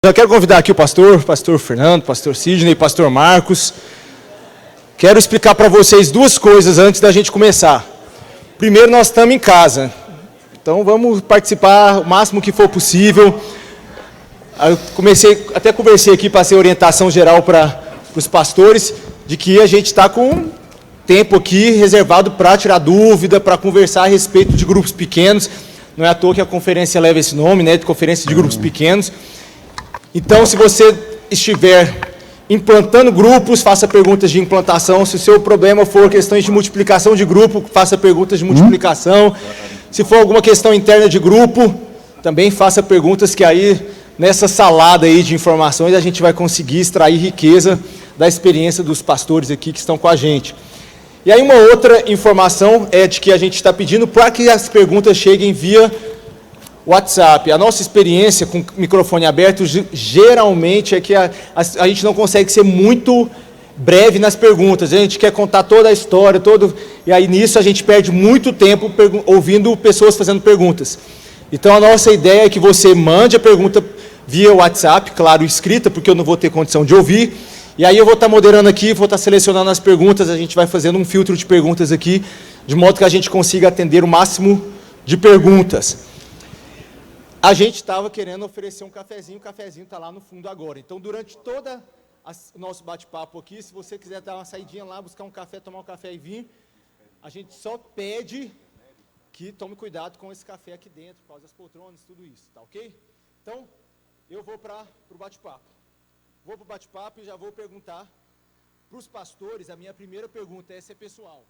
Eu quero convidar aqui o pastor Fernando, pastor Sidney, pastor Marcos. Quero explicar para vocês duas coisas antes da gente começar. Primeiro, nós estamos em casa, então vamos participar o máximo que for possível. Eu até conversei aqui, passei orientação geral para os pastores, de que a gente está com tempo aqui reservado para tirar dúvida, para conversar a respeito de grupos pequenos. Não é à toa que a conferência leva esse nome, né, de conferência de grupos pequenos. Então, se você estiver implantando grupos, faça perguntas de implantação. Se o seu problema for questões de multiplicação de grupo, faça perguntas de multiplicação. Se for alguma questão interna de grupo, também faça perguntas, que aí, nessa salada aí de informações, a gente vai conseguir extrair riqueza da experiência dos pastores aqui que estão com a gente. E aí uma outra informação é de que a gente está pedindo para que as perguntas cheguem via WhatsApp. A nossa experiência com o microfone aberto geralmente é que a gente não consegue ser muito breve nas perguntas. A gente quer contar toda a história, e aí nisso a gente perde muito tempo ouvindo pessoas fazendo perguntas. Então a nossa ideia é que você mande a pergunta via WhatsApp, claro, escrita, porque eu não vou ter condição de ouvir. E aí eu vou estar moderando aqui, vou estar selecionando as perguntas, a gente vai fazendo um filtro de perguntas aqui, de modo que a gente consiga atender o máximo de perguntas. A gente estava querendo oferecer um cafezinho, o cafezinho está lá no fundo agora. Então, durante todo o nosso bate-papo aqui, se você quiser dar uma saidinha lá, buscar um café, tomar um café e vir, a gente só pede que tome cuidado com esse café aqui dentro, por causa das poltronas, tudo isso, tá ok? Então, eu vou para o bate-papo. Vou para o bate-papo e já vou perguntar para os pastores. A minha primeira pergunta, essa é pessoal.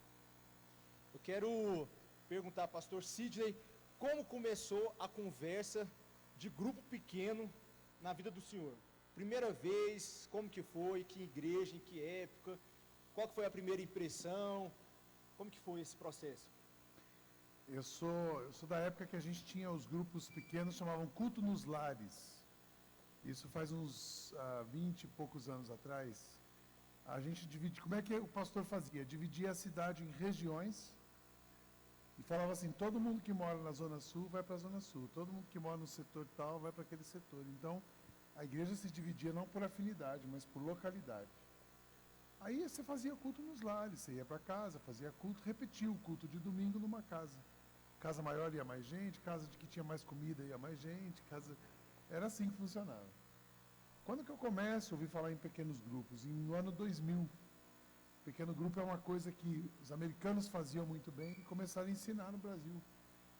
Eu quero perguntar ao pastor Sidney, como começou a conversa de grupo pequeno na vida do senhor? Primeira vez, como que foi, que igreja, em que época, qual que foi a primeira impressão, como que foi esse processo? Eu sou da época que a gente tinha os grupos pequenos, chamavam Culto nos Lares. Isso faz uns 20 e poucos anos atrás. A gente divide, como é que o pastor fazia? Dividia a cidade em regiões, e falava assim, todo mundo que mora na Zona Sul vai para a Zona Sul, todo mundo que mora no setor tal vai para aquele setor. Então, a igreja se dividia não por afinidade, mas por localidade. Aí você fazia culto nos lares, você ia para casa, fazia culto, repetia o culto de domingo numa casa. Casa maior ia mais gente, casa de que tinha mais comida ia mais gente, era assim que funcionava. Quando que eu começo a ouvir falar em pequenos grupos? No ano 2000. Pequeno grupo é uma coisa que os americanos faziam muito bem e começaram a ensinar no Brasil.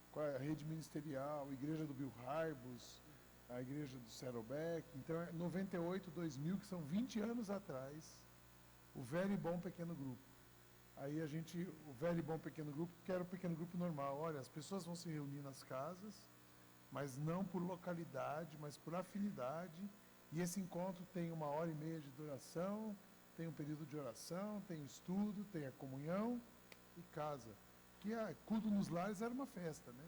Com a rede ministerial, a igreja do Bill Hybels, a igreja do Saddleback. Então, 98, 2000, que são 20 anos atrás, o velho e bom pequeno grupo. Aí o velho e bom pequeno grupo, que era o pequeno grupo normal. Olha, as pessoas vão se reunir nas casas, mas não por localidade, mas por afinidade. E esse encontro tem 1h30 de duração, tem um período de oração, tem o estudo, tem a comunhão e casa. Que culto nos lares era uma festa, né?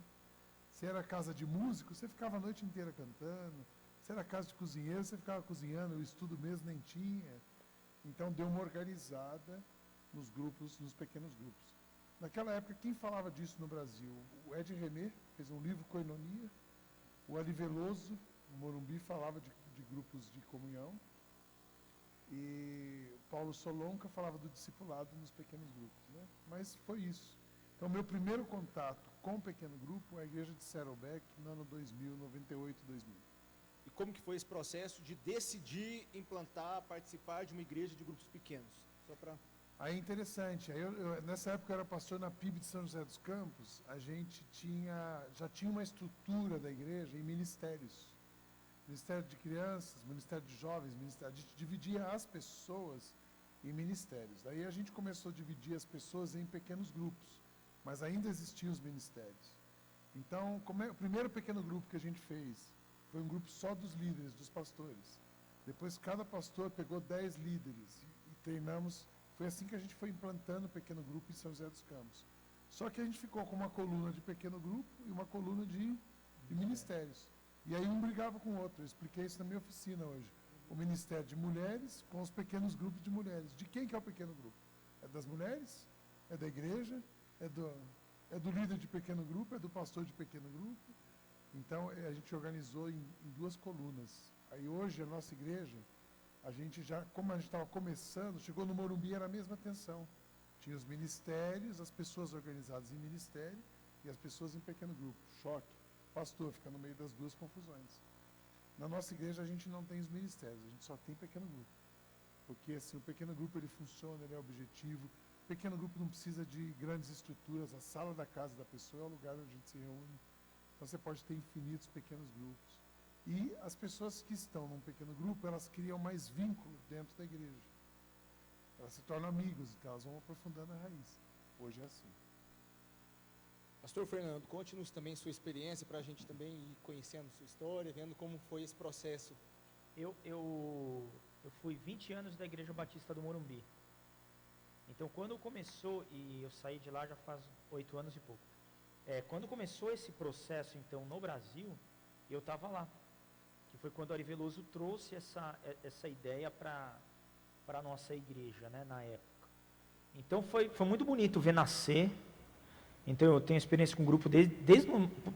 Se era casa de músico, você ficava a noite inteira cantando. Se era casa de cozinheiro, você ficava cozinhando, o estudo mesmo nem tinha. Então deu uma organizada nos grupos, nos pequenos grupos. Naquela época, quem falava disso no Brasil? O Ed René fez um livro, Koinonia. O Ali Veloso, o Morumbi, falava de grupos de comunhão. E Paulo Solonca falava do discipulado nos pequenos grupos, né? Mas foi isso. Então, meu primeiro contato com o pequeno grupo é a igreja de Saddleback, no ano 2000, 98, 2000. E como que foi esse processo de decidir implantar, participar de uma igreja de grupos pequenos? Só para... Aí é interessante. Nessa época eu era pastor na PIB de São José dos Campos. A gente já tinha uma estrutura da igreja em ministérios. Ministério de Crianças, Ministério de Jovens, a gente dividia as pessoas em ministérios. Daí a gente começou a dividir as pessoas em pequenos grupos, mas ainda existiam os ministérios. Então, o primeiro pequeno grupo que a gente fez foi um grupo só dos líderes, dos pastores. Depois cada pastor pegou 10 líderes e treinamos. Foi assim que a gente foi implantando o pequeno grupo em São José dos Campos. Só que a gente ficou com uma coluna de pequeno grupo e uma coluna de ministérios. E aí um brigava com o outro. Eu expliquei isso na minha oficina hoje. O Ministério de Mulheres com os pequenos grupos de mulheres. De quem que é o pequeno grupo? É das mulheres? É da igreja? É do líder de pequeno grupo? É do pastor de pequeno grupo? Então a gente organizou em 2 colunas Aí hoje a nossa igreja, a gente já, como a gente estava começando, chegou no Morumbi, era a mesma tensão. Tinha os ministérios, as pessoas organizadas em ministério e as pessoas em pequeno grupo. Choque. O pastor fica no meio das duas confusões. Na nossa igreja a gente não tem os ministérios, a gente só tem pequeno grupo. Porque assim, o pequeno grupo ele funciona, ele é objetivo. O pequeno grupo não precisa de grandes estruturas, a sala da casa da pessoa é o lugar onde a gente se reúne. Então você pode ter infinitos pequenos grupos. E as pessoas que estão num pequeno grupo, elas criam mais vínculo dentro da igreja. Elas se tornam amigos, então elas vão aprofundando a raiz. Hoje é assim. Pastor Fernando, conte-nos também sua experiência para a gente também ir conhecendo sua história, vendo como foi esse processo. Eu fui 20 anos da Igreja Batista do Morumbi. Então, quando começou, e eu saí de lá já faz 8 anos e pouco. Quando começou esse processo, então, no Brasil, eu estava lá. Que foi quando o Ari Veloso trouxe essa ideia para a nossa igreja, né, na época. Então, foi muito bonito ver nascer. Então, eu tenho experiência com o grupo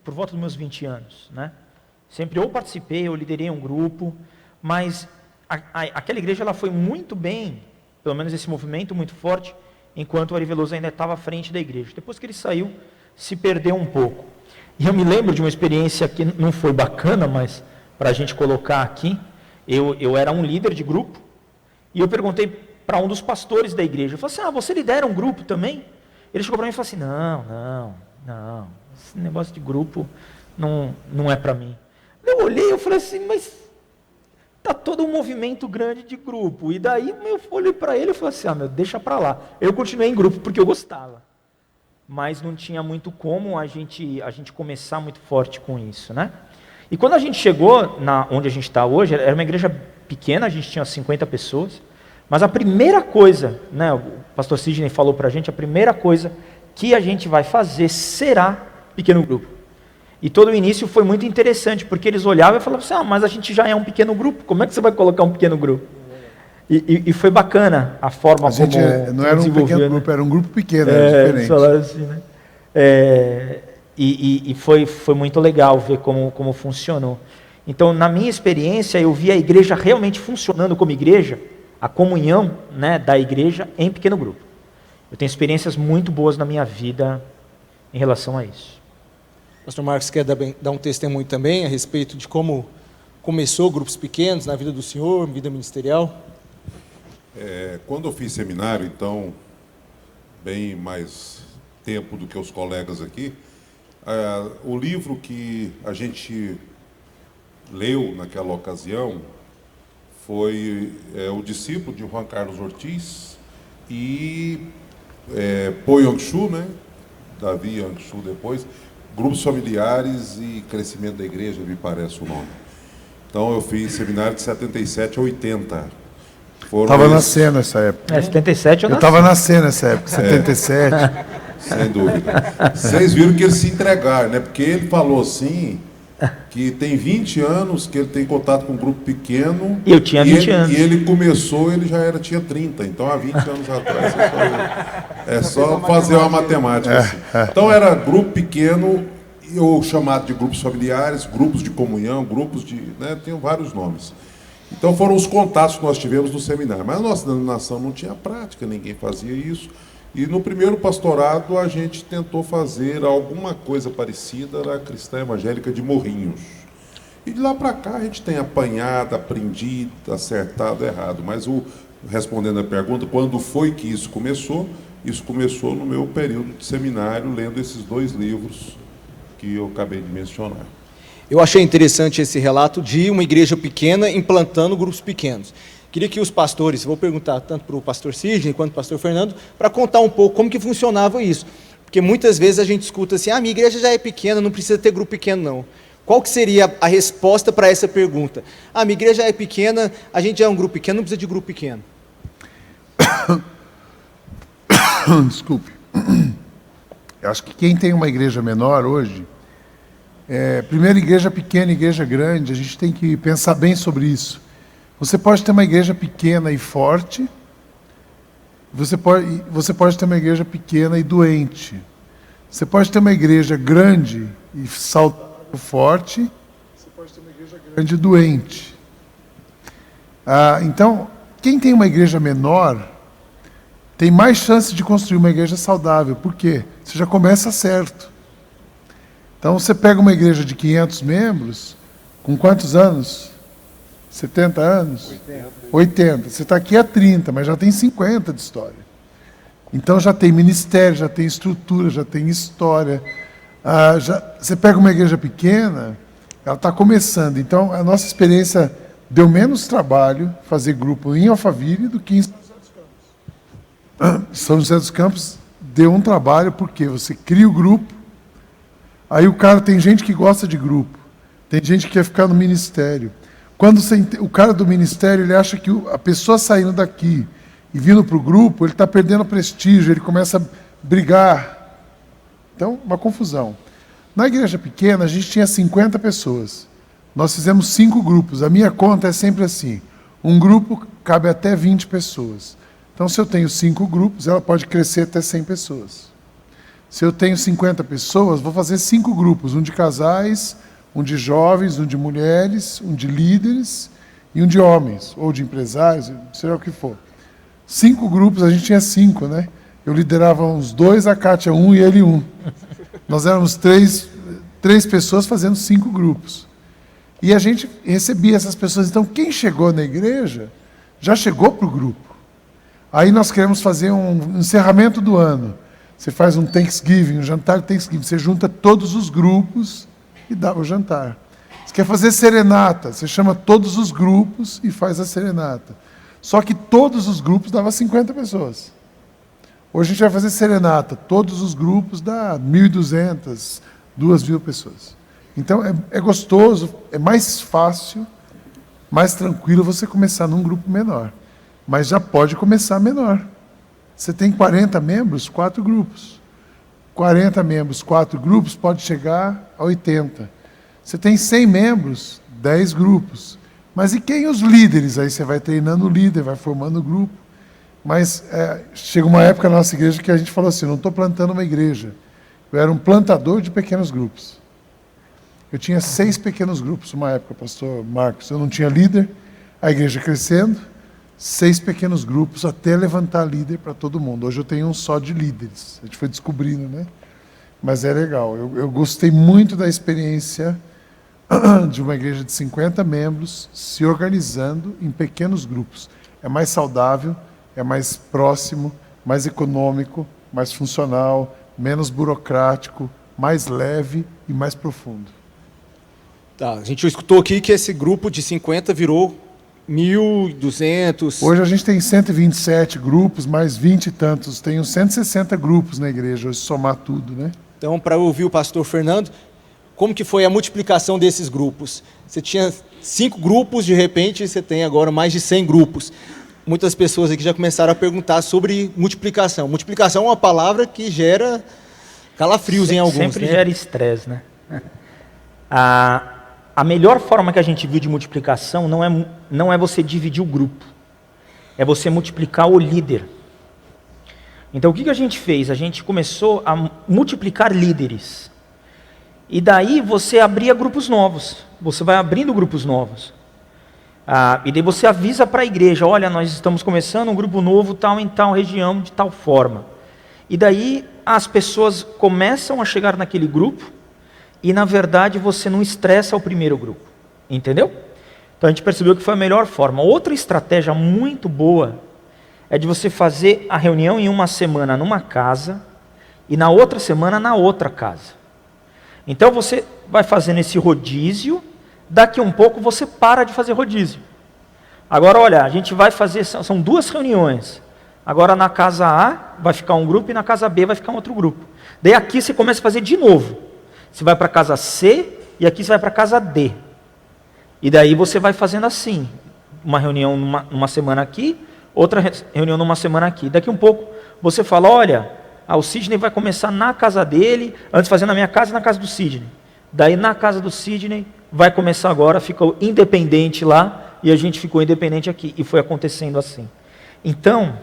por volta dos meus 20 anos, né? Sempre eu participei, eu liderei um grupo, mas aquela igreja ela foi muito bem, pelo menos esse movimento muito forte, enquanto o Ari Veloso ainda estava à frente da igreja. Depois que ele saiu, se perdeu um pouco. E eu me lembro de uma experiência que não foi bacana, mas para a gente colocar aqui, eu era um líder de grupo, e eu perguntei para um dos pastores da igreja, eu falei assim, você lidera um grupo também? Ele chegou para mim e falou assim, não, esse negócio de grupo não é para mim. Eu olhei e falei assim, mas está todo um movimento grande de grupo. E daí eu olhei para ele e falei assim, deixa para lá. Eu continuei em grupo porque eu gostava. Mas não tinha muito como a gente começar muito forte com isso, né? E quando a gente chegou onde a gente está hoje, era uma igreja pequena, a gente tinha 50 pessoas. Mas a primeira coisa, né, o pastor Sidney falou para a gente, a primeira coisa que a gente vai fazer será pequeno grupo. E todo o início foi muito interessante, porque eles olhavam e falavam assim, mas a gente já é um pequeno grupo, como é que você vai colocar um pequeno grupo? E foi bacana a forma como não era um pequeno grupo, era um grupo pequeno, era diferente. Falaram assim, né? E foi muito legal ver como funcionou. Então, na minha experiência, eu vi a igreja realmente funcionando como igreja, a comunhão, né, da igreja em pequeno grupo. Eu tenho experiências muito boas na minha vida em relação a isso. Pastor Marcos quer dar um testemunho também a respeito de como começou grupos pequenos na vida do senhor, vida ministerial? Quando eu fiz seminário, então, bem mais tempo do que os colegas aqui, o livro que a gente leu naquela ocasião foi O Discípulo, de Juan Carlos Ortiz, e Po Yong-Soo, né? Davi Yong-Soo depois, Grupos Familiares e Crescimento da Igreja, me parece o nome. Então eu fiz seminário de 77 a 80. Estava nascendo nessa época. 77 eu nasci. estava nascendo nessa época, 77. Sem dúvida. Vocês viram que eles se entregaram, né? Porque ele falou assim, que tem 20 anos que ele tem contato com um grupo pequeno. E eu tinha 20 anos. E ele começou, ele já tinha 30, então há 20 anos atrás. É só fazer uma matemática. Assim. Então era grupo pequeno, ou chamado de grupos familiares, grupos de comunhão, grupos de... né, tem vários nomes. Então foram os contatos que nós tivemos no seminário. Mas a nossa denominação não tinha prática, ninguém fazia isso. E no primeiro pastorado a gente tentou fazer alguma coisa parecida na Cristã Evangélica de Morrinhos. E de lá para cá a gente tem apanhado, aprendido, acertado, errado. Mas respondendo a pergunta, quando foi que isso começou? Isso começou no meu período de seminário, lendo esses 2 livros que eu acabei de mencionar. Eu achei interessante esse relato de uma igreja pequena implantando grupos pequenos. Queria que os pastores, vou perguntar tanto para o pastor Sidney quanto para o pastor Fernando, para contar um pouco como que funcionava isso. Porque muitas vezes a gente escuta assim, minha igreja já é pequena, não precisa ter grupo pequeno não. Qual que seria a resposta para essa pergunta? Minha igreja já é pequena, a gente já é um grupo pequeno, não precisa de grupo pequeno. Desculpe. Eu acho que quem tem uma igreja menor hoje, primeiro igreja pequena, igreja grande, a gente tem que pensar bem sobre isso. Você pode ter uma igreja pequena e forte, você pode ter uma igreja pequena e doente. Você pode ter uma igreja grande e saudável, forte, você pode ter uma igreja grande e doente. Então, quem tem uma igreja menor tem mais chance de construir uma igreja saudável. Por quê? Você já começa certo. Então, você pega uma igreja de 500 membros, com quantos anos? 70 anos? 80. Você está aqui há 30, mas já tem 50 de história. Então, já tem ministério, já tem estrutura, já tem história. Você pega uma igreja pequena, ela está começando. Então, a nossa experiência deu menos trabalho fazer grupo em Alphaville do que em São José dos Campos. Deu um trabalho, porque você cria o grupo, aí o cara, tem gente que gosta de grupo, tem gente que quer ficar no ministério. Quando o cara do ministério, ele acha que a pessoa saindo daqui e vindo para o grupo, ele está perdendo prestígio, ele começa a brigar. Então, uma confusão. Na igreja pequena, a gente tinha 50 pessoas. Nós fizemos 5 grupos. A minha conta é sempre assim. Um grupo cabe até 20 pessoas. Então, se eu tenho 5 grupos, ela pode crescer até 100 pessoas. Se eu tenho 50 pessoas, vou fazer 5 grupos. Um de casais, um de jovens, um de mulheres, um de líderes e um de homens, ou de empresários, seja o que for. 5 grupos, a gente tinha 5, né? Eu liderava uns 2, a Kátia 1 e ele 1. Nós éramos 3 pessoas fazendo 5 grupos. E a gente recebia essas pessoas. Então, quem chegou na igreja, já chegou para o grupo. Aí nós queremos fazer um encerramento do ano. Você faz um Thanksgiving, um jantar de Thanksgiving. Você junta todos os grupos e dá o jantar. Você quer fazer serenata, você chama todos os grupos e faz a serenata. Só que todos os grupos davam 50 pessoas. Hoje a gente vai fazer serenata, todos os grupos dá 1.200, 2.000 pessoas. Então é gostoso, é mais fácil, mais tranquilo você começar num grupo menor. Mas já pode começar menor. Você tem 40 membros, 4 grupos. 40 membros, 4 grupos, pode chegar a 80. Você tem 100 membros, 10 grupos. Mas e quem os líderes? Aí você vai treinando o líder, vai formando o grupo. Mas chega uma época na nossa igreja que a gente falou assim, não estou plantando uma igreja. Eu era um plantador de pequenos grupos. Eu tinha 6 pequenos grupos uma época, pastor Marcos. Eu não tinha líder, a igreja crescendo, 6 pequenos grupos até levantar líder para todo mundo. Hoje eu tenho um só de líderes. A gente foi descobrindo, né? Mas é legal. Eu gostei muito da experiência de uma igreja de 50 membros se organizando em pequenos grupos. É mais saudável, é mais próximo, mais econômico, mais funcional, menos burocrático, mais leve e mais profundo. Tá, a gente escutou aqui que esse grupo de 50 virou 1.200. Hoje a gente tem 127 grupos, mais 20 e tantos. Tem uns 160 grupos na igreja, hoje somar tudo, né? Então, para ouvir o pastor Fernando, como que foi a multiplicação desses grupos? Você tinha 5 grupos, de repente você tem agora mais de 100 grupos. Muitas pessoas aqui já começaram a perguntar sobre multiplicação. Multiplicação é uma palavra que gera calafrios em alguns. Sempre gera estresse, né? A melhor forma que a gente viu de multiplicação não é você dividir o grupo. É você multiplicar o líder. Então o que a gente fez? A gente começou a multiplicar líderes. E daí você abria grupos novos. Você vai abrindo grupos novos. E daí você avisa para a igreja, olha, nós estamos começando um grupo novo tal em tal região, de tal forma. E daí as pessoas começam a chegar naquele grupo e, na verdade, você não estressa o primeiro grupo. Entendeu? Então a gente percebeu que foi a melhor forma. Outra estratégia muito boa é de você fazer a reunião em uma semana numa casa e na outra semana na outra casa. Então você vai fazendo esse rodízio, daqui a um pouco você para de fazer rodízio. Agora olha, a gente vai fazer, são 2 reuniões. Agora na casa A vai ficar um grupo e na casa B vai ficar um outro grupo. Daí aqui você começa a fazer de novo. Você vai para a casa C e aqui você vai para a casa D. E daí você vai fazendo assim. Uma reunião numa semana aqui, outra reunião numa semana aqui. Daqui a um pouco você fala, olha, o Sidney vai começar na casa dele, antes fazendo na minha casa e na casa do Sidney. Daí na casa do Sidney vai começar agora, ficou independente lá e a gente ficou independente aqui. E foi acontecendo assim. Então,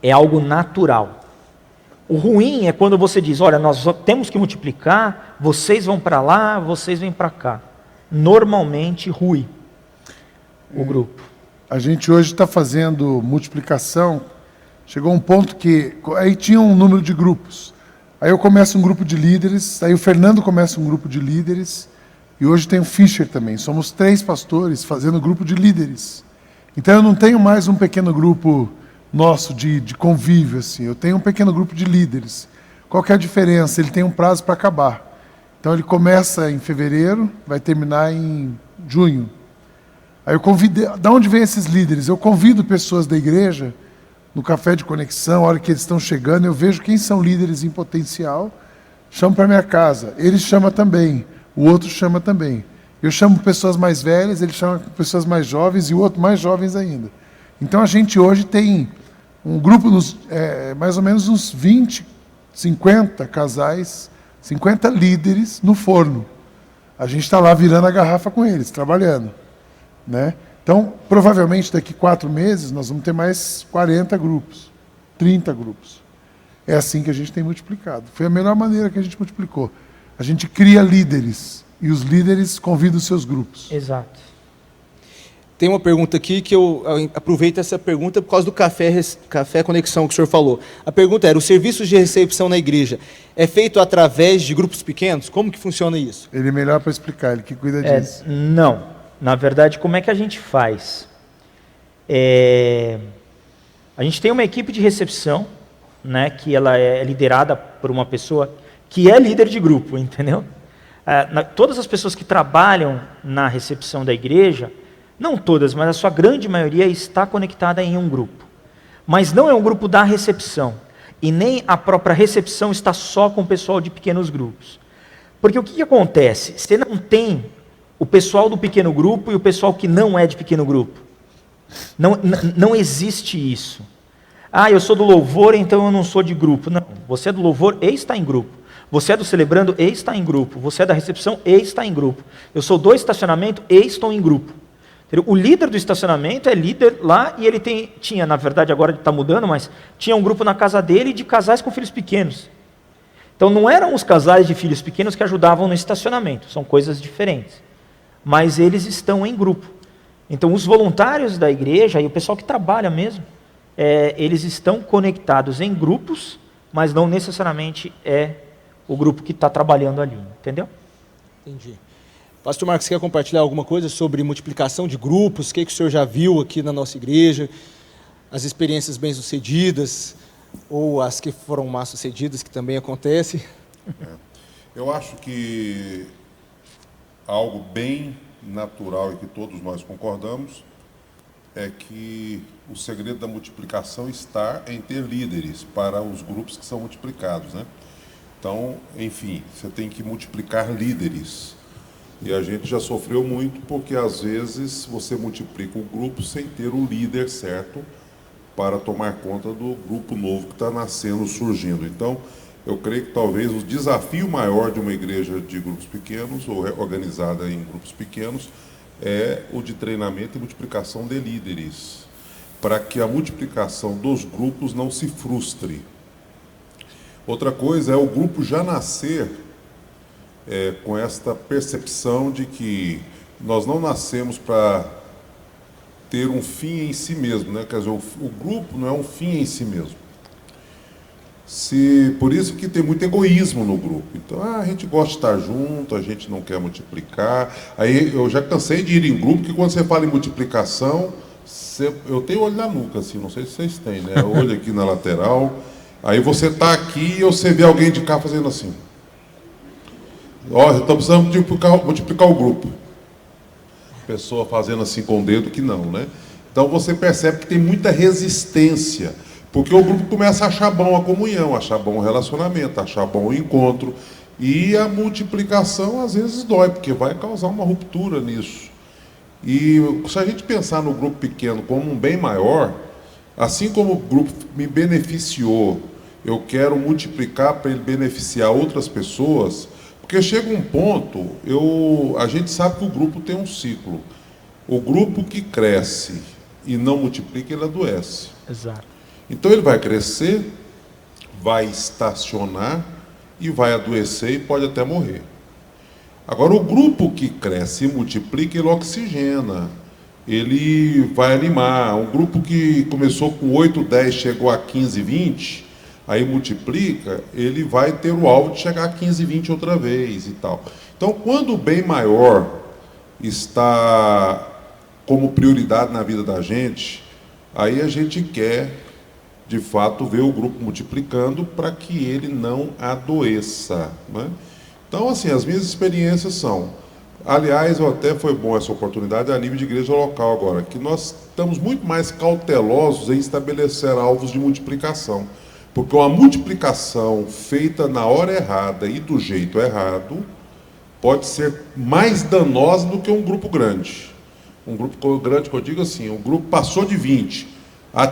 é algo natural. O ruim é quando você diz, olha, nós temos que multiplicar, vocês vão para lá, vocês vêm para cá. Normalmente rui o grupo. A gente hoje está fazendo multiplicação. Chegou um ponto que aí tinha um número de grupos. Aí eu começo um grupo de líderes, aí o Fernando começa um grupo de líderes, e hoje tem o Fischer também. Somos 3 pastores fazendo grupo de líderes. Então eu não tenho mais um pequeno grupo nosso de convívio, assim. Eu tenho um pequeno grupo de líderes. Qual que é a diferença? Ele tem um prazo para acabar. Então ele começa em fevereiro, vai terminar em junho. Aí eu convidei, de onde vem esses líderes? Eu convido pessoas da igreja no café de conexão, a hora que eles estão chegando, eu vejo quem são líderes em potencial, chamo para minha casa. Ele chama também, o outro chama também. Eu chamo pessoas mais velhas, ele chama pessoas mais jovens e o outro mais jovens ainda. Então a gente hoje tem um grupo, mais ou menos uns 20, 50 casais, 50 líderes no forno. A gente está lá virando a garrafa com eles, trabalhando, né? Então, provavelmente, daqui 4 meses, nós vamos ter mais 40 grupos, 30 grupos. É assim que a gente tem multiplicado. Foi a melhor maneira que a gente multiplicou. A gente cria líderes, e os líderes convidam os seus grupos. Exato. Tem uma pergunta aqui que eu aproveito essa pergunta por causa do café Conexão que o senhor falou. A pergunta era, os serviços de recepção na igreja é feito através de grupos pequenos? Como que funciona isso? Ele é melhor para explicar, ele que cuida disso. Não. Na verdade, como é que a gente faz? A gente tem uma equipe de recepção, né, que ela é liderada por uma pessoa que é líder de grupo, entendeu? Todas as pessoas que trabalham na recepção da igreja, não todas, mas a sua grande maioria está conectada em um grupo. Mas não é um grupo da recepção. E nem a própria recepção está só com o pessoal de pequenos grupos. Porque o que acontece? Você não tem o pessoal do pequeno grupo e o pessoal que não é de pequeno grupo. Não existe isso. Eu sou do louvor, então eu não sou de grupo. Não, você é do louvor e está em grupo. Você é do celebrando e está em grupo. Você é da recepção e está em grupo. Eu sou do estacionamento e estou em grupo. O líder do estacionamento é líder lá e ele tinha, na verdade agora está mudando, mas tinha um grupo na casa dele de casais com filhos pequenos. Então não eram os casais de filhos pequenos que ajudavam no estacionamento, são coisas diferentes. Mas eles estão em grupo. Então os voluntários da igreja e o pessoal que trabalha mesmo, eles estão conectados em grupos, mas não necessariamente é o grupo que está trabalhando ali, entendeu? Entendi. Pastor Marcos, você quer compartilhar alguma coisa sobre multiplicação de grupos? O que o senhor já viu aqui na nossa igreja? As experiências bem-sucedidas ou as que foram mal-sucedidas, que também acontecem? Eu acho que algo bem natural e que todos nós concordamos é que o segredo da multiplicação está em ter líderes para os grupos que são multiplicados, né? Então, enfim, você tem que multiplicar líderes. E a gente já sofreu muito porque, às vezes, você multiplica o grupo sem ter o líder certo para tomar conta do grupo novo que está nascendo, surgindo. Então, eu creio que talvez o desafio maior de uma igreja de grupos pequenos, ou organizada em grupos pequenos, é o de treinamento e multiplicação de líderes, para que a multiplicação dos grupos não se frustre. Outra coisa é o grupo já nascer com esta percepção de que nós não nascemos para ter um fim em si mesmo, né? Quer dizer, o grupo não é um fim em si mesmo. Por isso que tem muito egoísmo no grupo. Então, a gente gosta de estar junto, a gente não quer multiplicar. Aí eu já cansei de ir em grupo, que quando você fala em multiplicação, eu tenho olho na nuca, assim, não sei se vocês têm, né? Olho aqui na lateral. Aí você está aqui e você vê alguém de cá fazendo assim. Estamos precisando multiplicar o grupo. A pessoa fazendo assim com o dedo que não, né? Então você percebe que tem muita resistência. Porque o grupo começa a achar bom a comunhão, achar bom o relacionamento, achar bom o encontro. E a multiplicação às vezes dói, porque vai causar uma ruptura nisso. E se a gente pensar no grupo pequeno como um bem maior, assim como o grupo me beneficiou, eu quero multiplicar para ele beneficiar outras pessoas, porque chega um ponto, a gente sabe que o grupo tem um ciclo. O grupo que cresce e não multiplica, ele adoece. Exato. Então ele vai crescer, vai estacionar e vai adoecer e pode até morrer. Agora o grupo que cresce e multiplica, ele oxigena, ele vai animar. Um grupo que começou com 8, 10, chegou a 15, 20, aí multiplica, ele vai ter o alvo de chegar a 15, 20 outra vez e tal. Então, quando o bem maior está como prioridade na vida da gente, aí a gente quer, de fato, ver o grupo multiplicando para que ele não adoeça, né? Então, assim, as minhas experiências são... Aliás, até foi bom essa oportunidade a nível de igreja local agora, que nós estamos muito mais cautelosos em estabelecer alvos de multiplicação. Porque uma multiplicação feita na hora errada e do jeito errado pode ser mais danosa do que um grupo grande. Um grupo grande, que eu digo assim, um grupo passou de 20,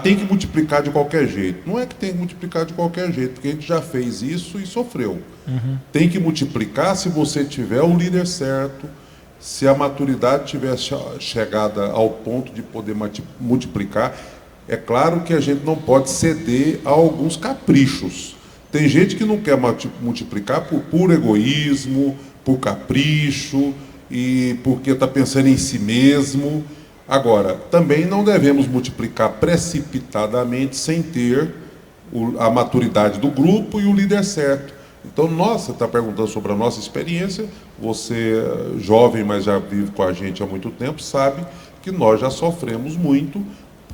tem que multiplicar de qualquer jeito. Não é que tem que multiplicar de qualquer jeito, porque a gente já fez isso e sofreu. Tem que multiplicar se você tiver o líder certo, se a maturidade tiver chegada ao ponto de poder multiplicar. É claro que a gente não pode ceder a alguns caprichos. Tem gente que não quer multiplicar por puro egoísmo, por capricho, e porque está pensando em si mesmo. Agora, também não devemos multiplicar precipitadamente sem ter a maturidade do grupo e o líder certo. Então, você está perguntando sobre a nossa experiência, você, jovem, mas já vive com a gente há muito tempo, sabe que nós já sofremos muito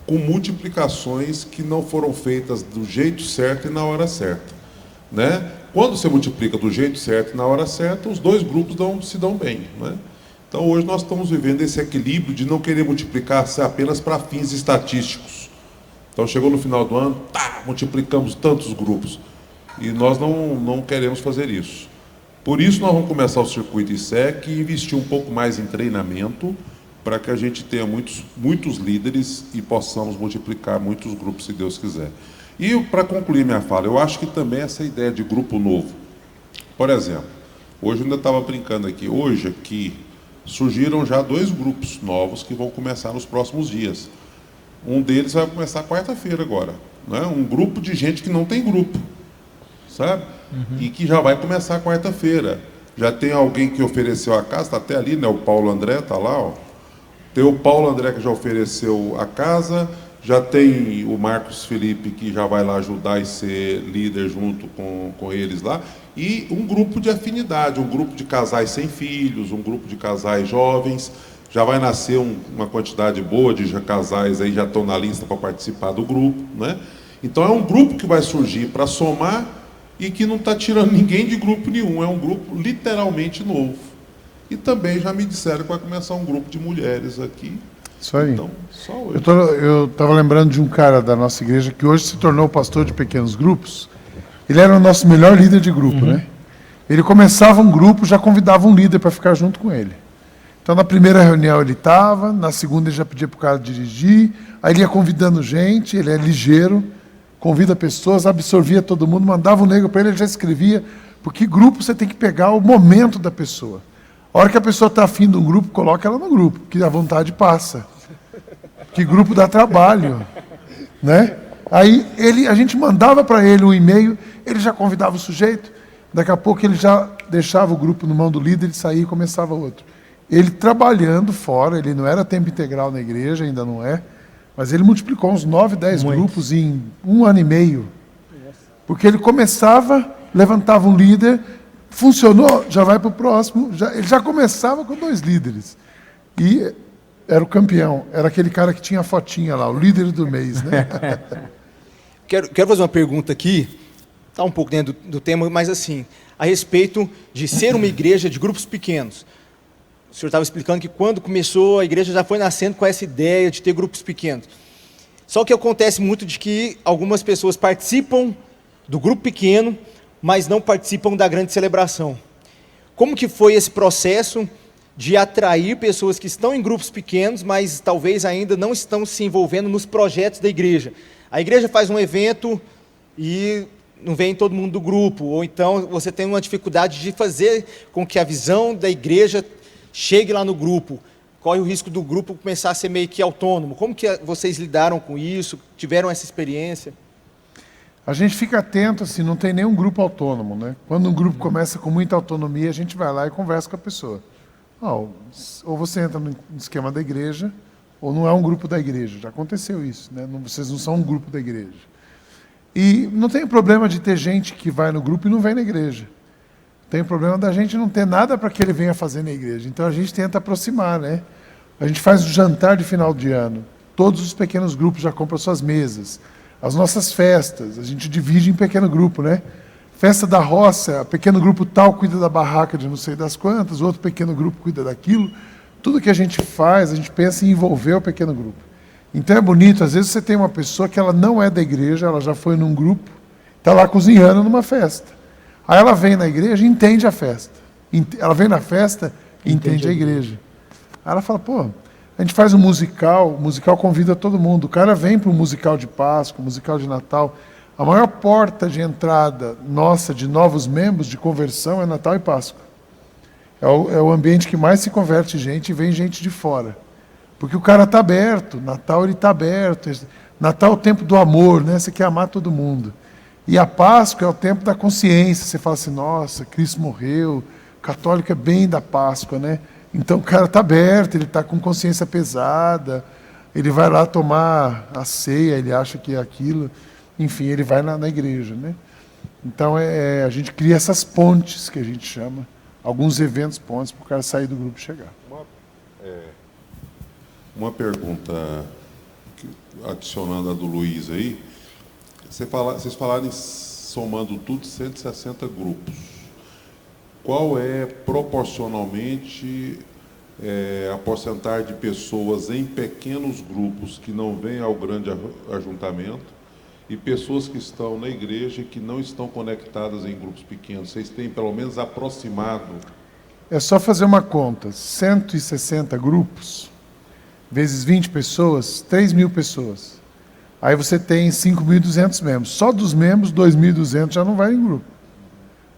com multiplicações que não foram feitas do jeito certo e na hora certa, né? Quando você multiplica do jeito certo e na hora certa, os dois grupos se dão bem, né? Então, hoje nós estamos vivendo esse equilíbrio de não querer multiplicar apenas para fins estatísticos. Então, chegou no final do ano, multiplicamos tantos grupos. E nós não queremos fazer isso. Por isso, nós vamos começar o circuito ISEC e investir um pouco mais em treinamento para que a gente tenha muitos líderes e possamos multiplicar muitos grupos, se Deus quiser. E, para concluir minha fala, eu acho que também essa ideia de grupo novo. Por exemplo, hoje eu ainda estava brincando aqui, hoje aqui surgiram já 2 grupos novos que vão começar nos próximos dias. Um deles vai começar quarta-feira agora, né? Um grupo de gente que não tem grupo, sabe? E que já vai começar quarta-feira. Já tem alguém que ofereceu a casa, está até ali, né? O Paulo André está lá, ó. Tem o Paulo André que já ofereceu a casa, já tem o Marcos Felipe que já vai lá ajudar e ser líder junto com eles lá, e um grupo de afinidade, um grupo de casais sem filhos, um grupo de casais jovens. Já vai nascer uma quantidade boa de casais aí, já estão na lista para participar do grupo, né? Então é um grupo que vai surgir para somar e que não está tirando ninguém de grupo nenhum, é um grupo literalmente novo. E também já me disseram que vai começar um grupo de mulheres aqui. Isso aí. Então, só hoje. Eu estava lembrando de um cara da nossa igreja que hoje se tornou pastor de pequenos grupos. Ele era o nosso melhor líder de grupo, né? Ele começava um grupo, já convidava um líder para ficar junto com ele. Então, na primeira reunião ele estava, na segunda ele já pedia para o cara dirigir, aí ele ia convidando gente, ele é ligeiro, convida pessoas, absorvia todo mundo, mandava um negro para ele já escrevia, porque grupo você tem que pegar o momento da pessoa. A hora que a pessoa está afim de um grupo, coloca ela no grupo, que a vontade passa. Que grupo dá trabalho, né? Aí a gente mandava para ele um e-mail, ele já convidava o sujeito, daqui a pouco ele já deixava o grupo na mão do líder, ele saía e começava outro. Ele trabalhando fora, ele não era tempo integral na igreja, ainda não é, mas ele multiplicou uns 9, 10 grupos em 1 ano e meio. Porque ele começava, levantava um líder, funcionou, já vai para o próximo, ele já começava com 2 líderes. E era o campeão, era aquele cara que tinha a fotinha lá, o líder do mês, né? Quero fazer uma pergunta aqui, está um pouco dentro do tema, mas assim, a respeito de ser uma igreja de grupos pequenos. O senhor estava explicando que quando começou, a igreja já foi nascendo com essa ideia de ter grupos pequenos. Só que acontece muito de que algumas pessoas participam do grupo pequeno, mas não participam da grande celebração. Como que foi esse processo de atrair pessoas que estão em grupos pequenos, mas talvez ainda não estão se envolvendo nos projetos da igreja? A igreja faz um evento e não vem todo mundo do grupo, ou então você tem uma dificuldade de fazer com que a visão da igreja chegue lá no grupo, corre o risco do grupo começar a ser meio que autônomo. Como que vocês lidaram com isso? Tiveram essa experiência? A gente fica atento, assim, não tem nenhum grupo autônomo, né? Quando um grupo começa com muita autonomia, a gente vai lá e conversa com a pessoa. Ou você entra no esquema da igreja, ou não é um grupo da igreja. Já aconteceu isso, né? Vocês não são um grupo da igreja. E não tem problema de ter gente que vai no grupo e não vem na igreja. Tem o problema da gente não ter nada para que ele venha fazer na igreja. Então a gente tenta aproximar, né? A gente faz o jantar de final de ano. Todos os pequenos grupos já compram suas mesas. As nossas festas, a gente divide em pequeno grupo, né? Festa da roça, pequeno grupo tal cuida da barraca de não sei das quantas, outro pequeno grupo cuida daquilo. Tudo que a gente faz, a gente pensa em envolver o pequeno grupo. Então é bonito, às vezes você tem uma pessoa que ela não é da igreja, ela já foi num grupo, está lá cozinhando numa festa. Aí ela vem na igreja e entende a festa. Ela vem na festa e entende a igreja. Aí ela fala, pô, a gente faz um musical, o musical convida todo mundo. O cara vem para um musical de Páscoa, um musical de Natal. A maior porta de entrada nossa, de novos membros, de conversão, é Natal e Páscoa. É o ambiente que mais se converte gente e vem gente de fora. Porque o cara está aberto, Natal ele está aberto. Natal é o tempo do amor, né? Você quer amar todo mundo. E a Páscoa é o tempo da consciência. Você fala assim, nossa, Cristo morreu, católico é bem da Páscoa, né? Então o cara está aberto, ele está com consciência pesada, ele vai lá tomar a ceia, ele acha que é aquilo, enfim, ele vai na igreja, né? Então a gente cria essas pontes, que a gente chama, alguns eventos pontes, para o cara sair do grupo e chegar. Uma pergunta, adicionando a do Luiz aí, vocês falaram em, somando tudo, 160 grupos. Qual é, proporcionalmente, a porcentagem de pessoas em pequenos grupos que não vêm ao grande ajuntamento e pessoas que estão na igreja e que não estão conectadas em grupos pequenos? Vocês têm, pelo menos, aproximado? É só fazer uma conta. 160 grupos, vezes 20 pessoas, 3.000 pessoas. Aí você tem 5.200 membros. Só dos membros, 2.200 já não vai em grupo.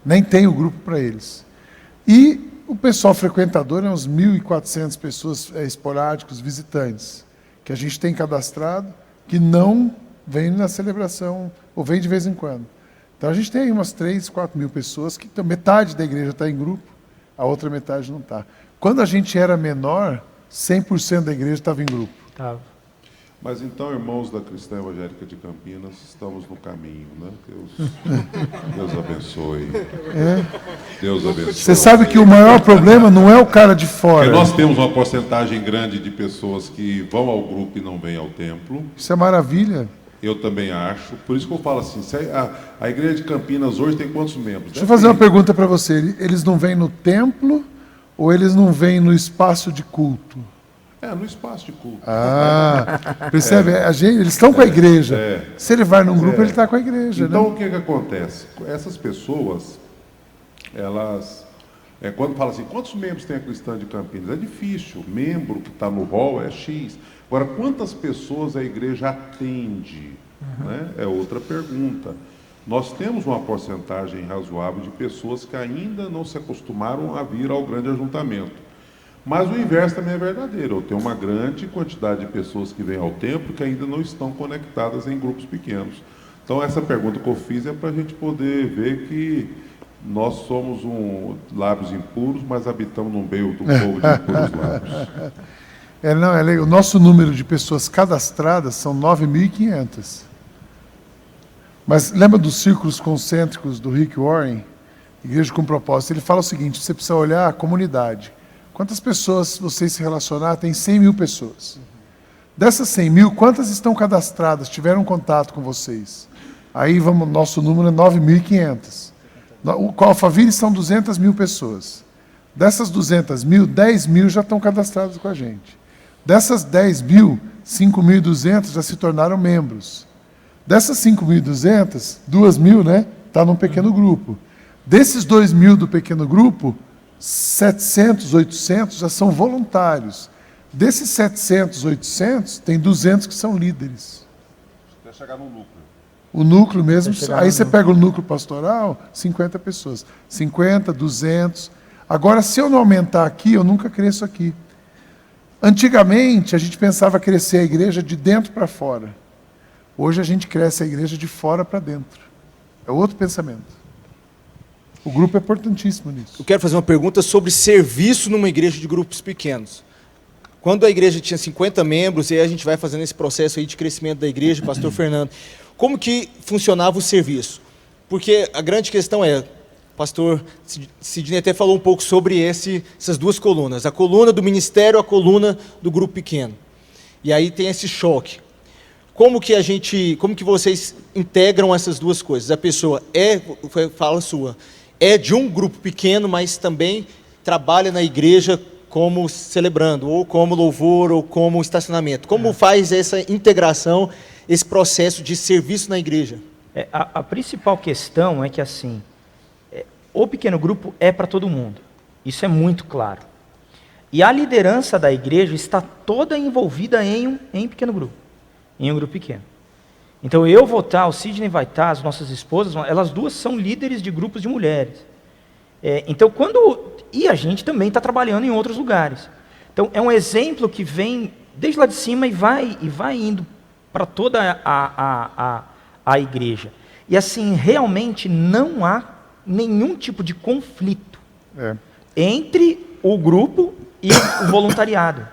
Nem tem o grupo para eles. E o pessoal frequentador é uns 1.400 pessoas esporádicos, visitantes, que a gente tem cadastrado, que não vêm na celebração, ou vêm de vez em quando. Então a gente tem umas 3, 4 mil pessoas, que então, metade da igreja está em grupo, a outra metade não está. Quando a gente era menor, 100% da igreja estava em grupo. Tava. Mas então, irmãos da Cristã Evangélica de Campinas, estamos no caminho, né? Deus abençoe. Deus abençoe. Você sabe que o maior problema não é o cara de fora. Porque nós temos uma porcentagem grande de pessoas que vão ao grupo e não vêm ao templo. Isso é maravilha. Eu também acho. Por isso que eu falo assim, a igreja de Campinas hoje tem quantos membros? Deixa eu fazer uma pergunta para você. Eles não vêm no templo ou eles não vêm no espaço de culto? No espaço de culto. Percebe? Eles estão com a igreja. Se ele vai num grupo, ele está com a igreja. Então, né? o que acontece? Essas pessoas, elas... quando fala assim, quantos membros tem a Cristã de Campinas? É difícil. O membro que está no hall é X. Agora, quantas pessoas a igreja atende? Né? É outra pergunta. Nós temos uma porcentagem razoável de pessoas que ainda não se acostumaram a vir ao grande ajuntamento. Mas o inverso também é verdadeiro. Eu tenho uma grande quantidade de pessoas que vêm ao templo que ainda não estão conectadas em grupos pequenos. Então, essa pergunta que eu fiz é para a gente poder ver que nós somos lábios impuros, mas habitamos no meio do povo de impuros lábios. O nosso número de pessoas cadastradas são 9.500. Mas lembra dos círculos concêntricos do Rick Warren? Igreja com Propósito. Ele fala o seguinte, você precisa olhar a comunidade. Quantas pessoas vocês se relacionar? Tem 100 mil pessoas. Dessas 100 mil, quantas estão cadastradas, tiveram contato com vocês? Aí nosso número é 9.500. O Alphaville são 200 mil pessoas. Dessas 200 mil, 10 mil já estão cadastradas com a gente. Dessas 10 mil, 5.200 já se tornaram membros. Dessas 5.200, 2.000, né? Está num pequeno grupo. Desses 2.000 do pequeno grupo, 700, 800 já são voluntários. Desses 700, 800, tem 200 que são líderes. Até chegar no núcleo. O núcleo mesmo, aí você pega o núcleo pastoral, 50 pessoas. 50, 200. Agora, se eu não aumentar aqui, eu nunca cresço aqui. Antigamente, a gente pensava crescer a igreja de dentro para fora. Hoje a gente cresce a igreja de fora para dentro. É outro pensamento. O grupo é importantíssimo nisso. Eu quero fazer uma pergunta sobre serviço numa igreja de grupos pequenos. quando a igreja tinha 50 membros, e aí a gente vai fazendo esse processo aí de crescimento da igreja, pastor Fernando, como que funcionava o serviço? Porque a grande questão é, o pastor Sidney até falou um pouco sobre essas duas colunas, a coluna do ministério, a coluna do grupo pequeno. E aí tem esse choque. Como que vocês integram essas duas coisas? A pessoa é de um grupo pequeno, mas também trabalha na igreja como celebrando, ou como louvor, ou como estacionamento. Como faz essa integração, esse processo de serviço na igreja? A principal questão é que, assim, o pequeno grupo é para todo mundo. Isso é muito claro. E a liderança da igreja está toda envolvida em pequeno grupo. Em um grupo pequeno. Então eu vou estar, o Sidney vai estar, as nossas esposas, elas duas são líderes de grupos de mulheres. Então e a gente também está trabalhando em outros lugares. Então é um exemplo que vem desde lá de cima e vai indo para toda a igreja. E assim, realmente não há nenhum tipo de conflito entre o grupo e o voluntariado.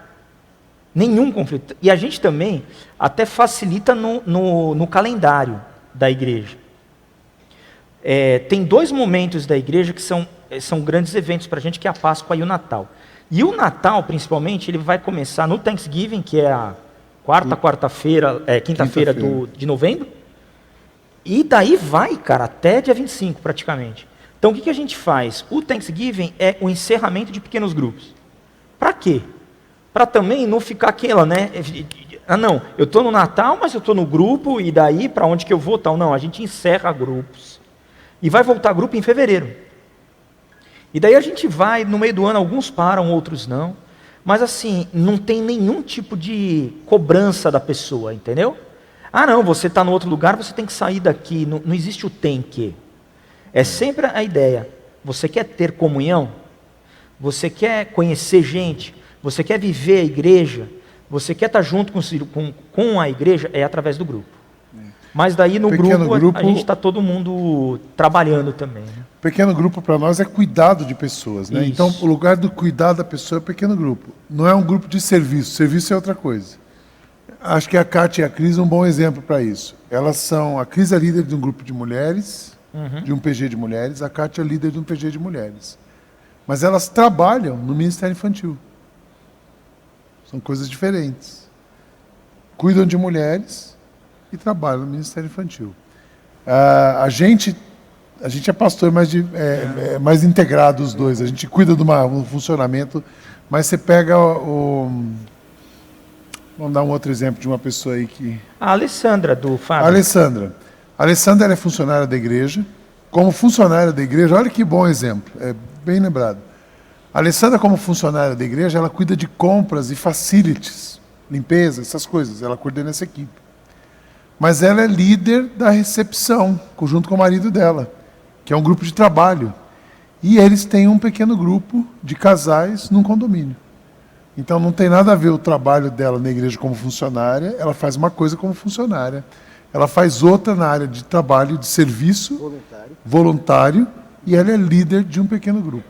Nenhum conflito. E a gente também até facilita no calendário da igreja. Tem 2 momentos da igreja que são grandes eventos para a gente, que é a Páscoa e o Natal. E o Natal, principalmente, ele vai começar no Thanksgiving, que é a quinta-feira de novembro. E daí vai, cara, até dia 25, praticamente. Então, o que a gente faz? O Thanksgiving é o encerramento de pequenos grupos. Para quê? Para também não ficar aquela, né? Não, eu estou no Natal, mas eu estou no grupo, e daí para onde que eu vou? Tal? Não, a gente encerra grupos. E vai voltar grupo em fevereiro. E daí a gente vai, no meio do ano, alguns param, outros não. Mas assim, não tem nenhum tipo de cobrança da pessoa, entendeu? Não, você está no outro lugar, você tem que sair daqui. Não existe o tem que. É sempre a ideia. Você quer ter comunhão? Você quer conhecer gente? Você quer viver a igreja? Você quer estar junto com a igreja? É através do grupo. Mas daí no grupo a gente está todo mundo trabalhando também. Né? Pequeno grupo para nós é cuidado de pessoas. Né? Então o lugar do cuidado da pessoa é pequeno grupo. Não é um grupo de serviço. Serviço é outra coisa. Acho que a Kátia e a Cris é um bom exemplo para isso. A Cris é líder de um grupo de mulheres, de um PG de mulheres. A Kátia é líder de um PG de mulheres. Mas elas trabalham no Ministério Infantil. São coisas diferentes. Cuidam de mulheres e trabalham no Ministério Infantil. A gente é pastor mais integrado os dois. A gente cuida do funcionamento, mas você pega vamos dar um outro exemplo de uma pessoa aí que... A Alessandra, do Fábio. A Alessandra ela é funcionária da igreja. Como funcionária da igreja, olha que bom exemplo. É bem lembrado. A Alessandra, como funcionária da igreja, ela cuida de compras e facilities, limpeza, essas coisas. Ela coordena essa equipe. Mas ela é líder da recepção, junto com o marido dela, que é um grupo de trabalho. E eles têm um pequeno grupo de casais num condomínio. Então não tem nada a ver o trabalho dela na igreja como funcionária, ela faz uma coisa como funcionária. Ela faz outra na área de trabalho, de serviço voluntário, e ela é líder de um pequeno grupo.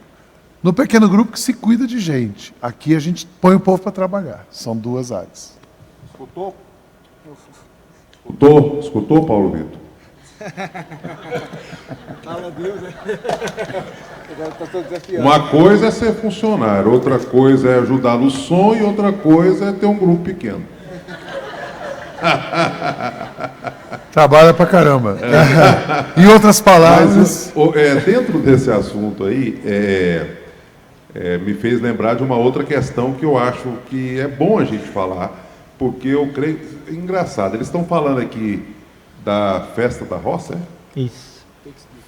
No pequeno grupo que se cuida de gente. Aqui a gente põe o povo para trabalhar. São 2 áreas. Escutou, Paulo Vitor? Fala Deus, né? Uma coisa é ser funcionário, outra coisa é ajudar no som e outra coisa é ter um grupo pequeno. Trabalha pra caramba. Em outras palavras... Mas, dentro desse assunto aí, me fez lembrar de uma outra questão que eu acho que é bom a gente falar, porque eu creio... Engraçado, eles estão falando aqui da Festa da Roça, é? Isso.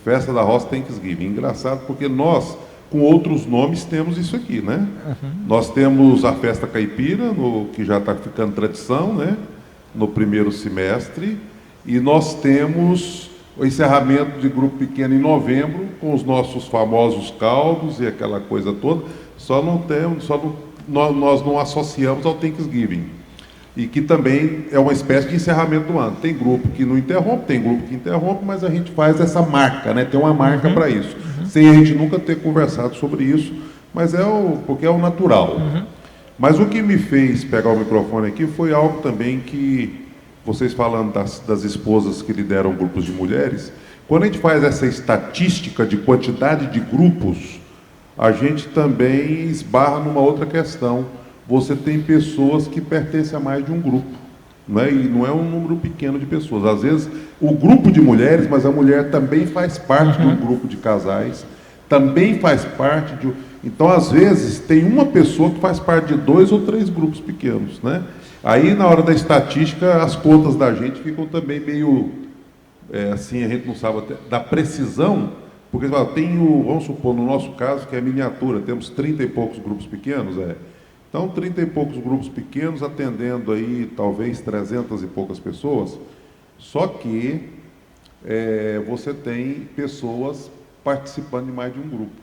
Festa da Roça Thanksgiving. Engraçado, porque nós, com outros nomes, temos isso aqui, né? Nós temos a Festa Caipira, que já está ficando tradição, né? No primeiro semestre, e nós temos o encerramento de grupo pequeno em novembro, com os nossos famosos caldos e aquela coisa toda, nós não associamos ao Thanksgiving, e que também é uma espécie de encerramento do ano. Tem grupo que não interrompe, tem grupo que interrompe, mas a gente faz essa marca, né? Tem uma marca para isso, sem a gente nunca ter conversado sobre isso, mas porque é o natural. Mas o que me fez pegar o microfone aqui foi algo também que, vocês falando das esposas que lideram grupos de mulheres, quando a gente faz essa estatística de quantidade de grupos, a gente também esbarra numa outra questão. Você tem pessoas que pertencem a mais de um grupo, né? E não é um número pequeno de pessoas. Às vezes, o grupo de mulheres, mas a mulher também faz parte de um grupo de casais, também faz parte de... Então, às vezes, tem uma pessoa que faz parte de 2 ou 3 grupos pequenos, né? Aí, na hora da estatística, as contas da gente ficam também meio... assim, a gente não sabe até, da precisão, porque tem vamos supor, no nosso caso, que é miniatura, temos 30 e poucos grupos pequenos, Então, 30 e poucos grupos pequenos, atendendo aí, talvez, 300 e poucas pessoas, só que você tem pessoas participando de mais de um grupo,